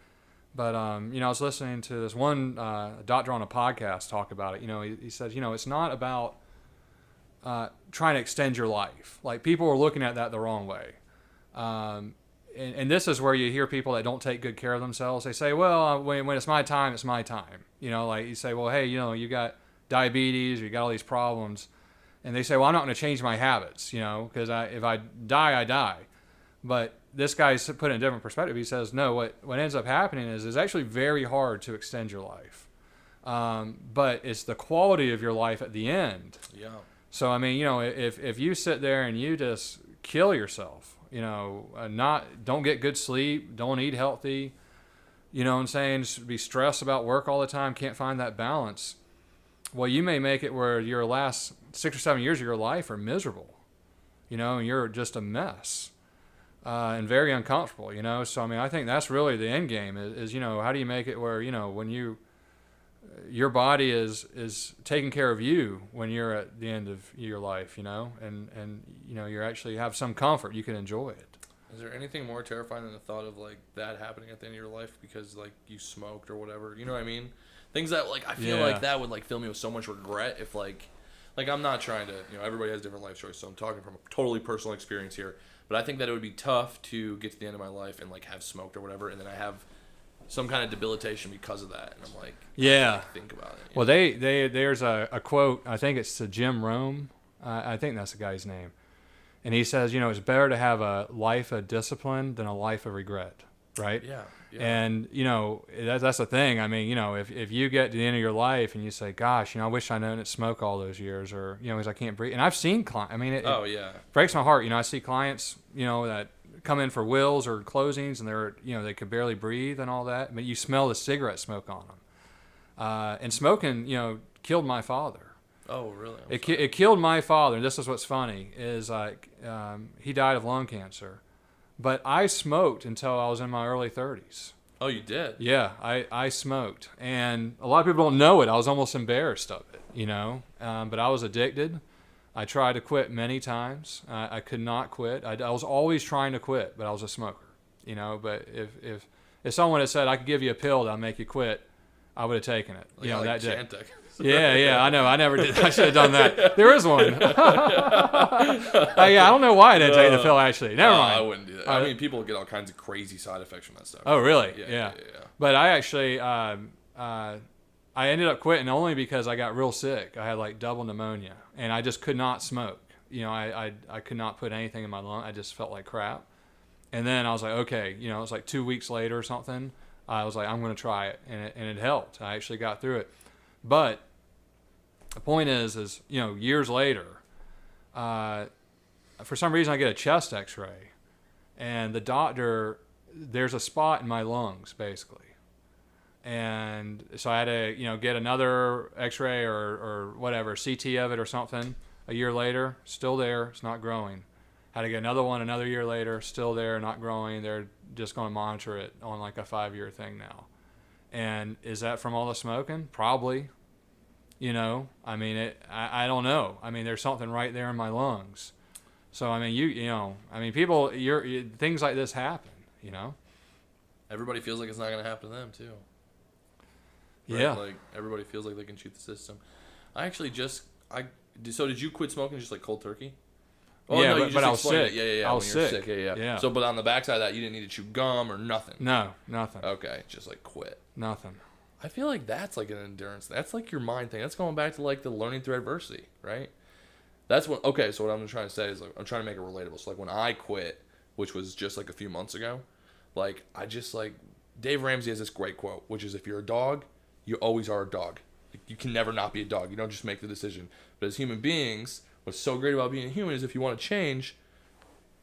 But, I was listening to this one doctor on a podcast talk about it. He says, it's not about trying to extend your life. Like, people are looking at that the wrong way. And this is where you hear people that don't take good care of themselves. They say, well, when it's my time, it's my time. Like you say, well, hey, you got diabetes, or you got all these problems. And they say, well, I'm not going to change my habits, because if I die, I die. But this guy's put in a different perspective. He says, no, what ends up happening is it's actually very hard to extend your life. But it's the quality of your life at the end. Yeah. So, if you sit there and you just kill yourself, don't get good sleep, don't eat healthy, what I'm saying, just be stressed about work all the time, can't find that balance. Well, you may make it where your last 6 or 7 years of your life are miserable, and you're just a mess. And very uncomfortable, So, I think that's really the end game is how do you make it where, when your body is taking care of you when you're at the end of your life, and you actually have some comfort, you can enjoy it. Is there anything more terrifying than the thought of like that happening at the end of your life because like you smoked or whatever? You know what I mean? Things that like I feel like that would like fill me with so much regret if like I'm not trying to, everybody has different life choices, so I'm talking from a totally personal experience here. But I think that it would be tough to get to the end of my life and like have smoked or whatever, and then I have some kind of debilitation because of that, and I'm like, think about it. Well, there's a quote. I think it's to Jim Rome. I think that's the guy's name, and he says, it's better to have a life of discipline than a life of regret, right? Yeah. And that's the thing. If you get to the end of your life and you say, "Gosh, I wish I known to smoke all those years," or because I can't breathe. And I've seen clients. It breaks my heart. I see clients, that come in for wills or closings, and they're, they could barely breathe and all that. But you smell the cigarette smoke on them. And smoking, killed my father. Oh, really? It killed my father. And this is what's funny is like he died of lung cancer. But I smoked until I was in my early 30s. Oh, you did? Yeah, I smoked. And a lot of people don't know it. I was almost embarrassed of it, But I was addicted. I tried to quit many times. I could not quit. I was always trying to quit, but I was a smoker, But if someone had said, I could give you a pill that'll make you quit, I would have taken it, that day. Chantec. Yeah, I know. I never did. I should have done that. There is one. I don't know why I didn't take the pill, actually. Never mind. I wouldn't do that. People get all kinds of crazy side effects from that stuff. Oh, really? Yeah. But I actually, I ended up quitting only because I got real sick. I had like double pneumonia, and I just could not smoke. I could not put anything in my lung. I just felt like crap. And then I was like, okay, it was like 2 weeks later or something. I was like, I'm going to try it, and it helped. I actually got through it. But the point is years later, for some reason I get a chest x-ray, and the doctor, there's a spot in my lungs, basically. And so I had to, get another x-ray or whatever, CT of it or something. A year later, still there, it's not growing. Had to get another one another year later, still there, not growing. They're just going to monitor it on like a 5-year thing now. And is that from all the smoking? Probably. You know, I mean, I don't know. I mean, there's something right there in my lungs. So, I mean, you know, I mean, people, things like this happen, you know? Everybody feels like it's not going to happen to them, too. Right? Yeah. Like, everybody feels like they can cheat the system. I actually so did you quit smoking just like cold turkey? Oh, yeah, no, you but I was explained sick. it. Yeah. I was when sick. You're sick. Yeah. Yeah. So, but on the backside of that, you didn't need to chew gum or nothing. No, nothing. Okay, just like quit. Nothing. I feel like that's like an endurance. That's like your mind thing. That's going back to like the learning through adversity, right? That's what. Okay, so what I'm trying to say is like I'm trying to make it relatable. So like when I quit, which was just like a few months ago, like I just like Dave Ramsey has this great quote, which is if you're a dog, you always are a dog. You can never not be a dog. You don't just make the decision. But as human beings, what's so great about being a human is if you want to change,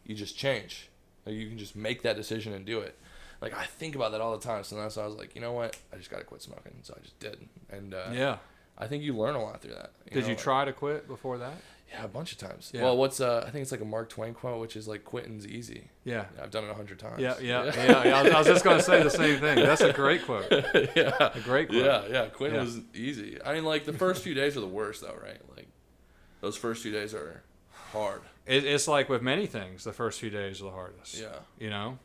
you just change. Like you can just make that decision and do it. Like I think about that all the time. So that's why I was like, you know what? I just got to quit smoking. So I just did. And yeah. I think you learn a lot through that. Did you try to quit before that? Yeah, a bunch of times. Yeah. Well, I think it's like a Mark Twain quote, which is like quitting's easy. Yeah. I've done it 100 times. Yeah. I was just going to say the same thing. That's a great quote. Yeah. A great quote. Yeah. Quitting was easy. I mean, like the first few days are the worst though, right? Like those first few days are hard. It's like with many things, the first few days are the hardest. Yeah. You know?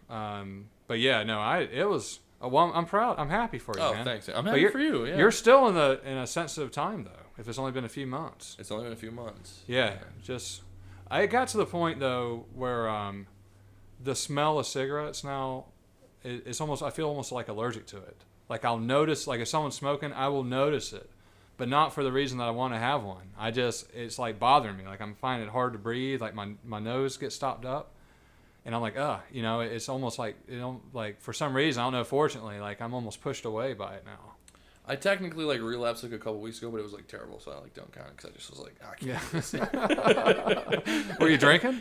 But yeah, no, it was, well, I'm proud. I'm happy for you, man. Oh, thanks. I'm happy for you. Yeah. You're still in a sensitive time though, if it's only been a few months. It's only been a few months. Yeah. I got to the point though where the smell of cigarettes now, it's almost, I feel almost like allergic to it. Like I'll notice, like if someone's smoking, I will notice it, but not for the reason that I want to have one. It's like bothering me. Like I'm finding it hard to breathe. Like my nose gets stopped up. And I'm like, you know, it's almost like, like for some reason, I don't know, fortunately, like I'm almost pushed away by it now. I technically like relapsed like a couple weeks ago, but it was like terrible, so I like don't count it because I just was like, I can't do this. Were you drinking?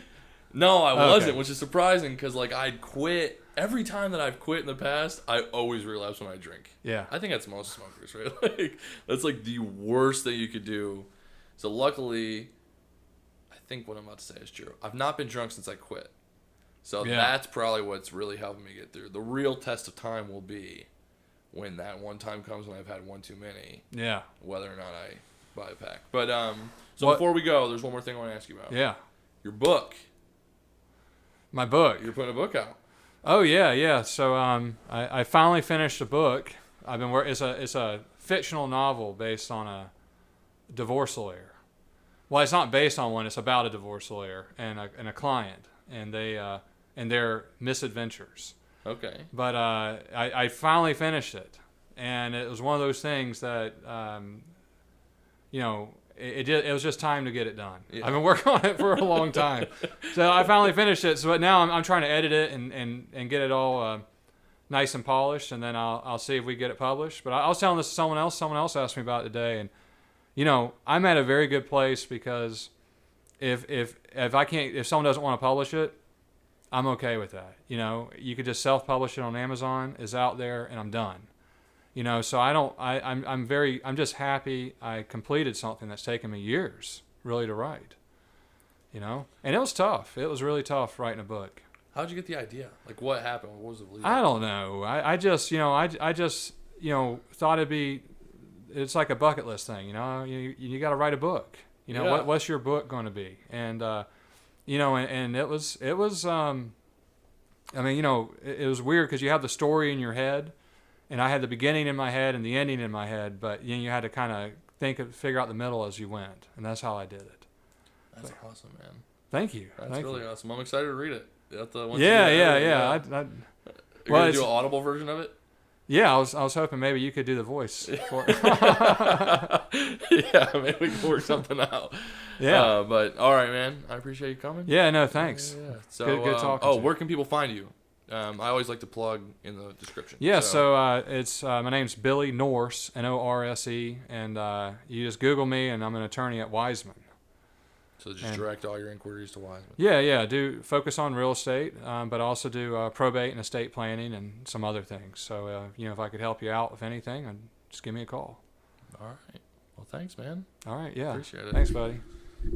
No, I wasn't, which is surprising because like I'd quit every time that I've quit in the past. I always relapse when I drink. Yeah, I think that's most smokers, right? Like that's like the worst thing you could do. So luckily, I think what I'm about to say is true. I've not been drunk since I quit. So that's probably what's really helping me get through. The real test of time will be when that one time comes when I've had one too many. Yeah. Whether or not I buy a pack. But before we go, there's one more thing I want to ask you about. Yeah. Your book. My book. You're putting a book out. Oh yeah. So I finally finished a book. I've been it's a fictional novel based on a divorce lawyer. Well, it's not based on one. It's about a divorce lawyer and a client, and their misadventures. Okay. But I finally finished it, and it was one of those things that you know, it was just time to get it done. Yeah. I've been working on it for a long time, so I finally finished it. So now I'm trying to edit it and get it all nice and polished, and then I'll see if we get it published. But I was telling this to someone else. Someone else asked me about it today, and you know, I'm at a very good place because if someone doesn't want to publish it, I'm okay with that. You know, you could just self-publish it on Amazon. It's out there, and I'm done. You know, so I'm just happy I completed something that's taken me years really to write. You know, and it was tough. It was really tough writing a book. How'd you get the idea? Like, what happened? What was the lead? I don't know. I just thought it's like a bucket list thing. You know, you got to write a book. You know, what's your book going to be? And you know, and it was. I mean, you know, it was weird because you have the story in your head, and I had the beginning in my head and the ending in my head, but you know, you had to kind of figure out the middle as you went, and that's how I did it. That's awesome, man. Thank you. That's really awesome. I'm excited to read it. Yeah. You're gonna do an audible version of it? Yeah, I was hoping maybe you could do the voice for it. Yeah, maybe we can work something out. Yeah. But all right, man. I appreciate you coming. Yeah, no, thanks. Yeah. So good talking to you. Where can people find you? I always like to plug in the description. Yeah, so it's my name's Billy Norse, Norse, and you just Google me, and I'm an attorney at Wisemen. So just direct all your inquiries to Wisemen. Yeah. Do focus on real estate, but also do probate and estate planning and some other things. So, you know, if I could help you out with anything, just give me a call. All right. Well, thanks, man. All right, yeah. Appreciate it. Thanks, buddy.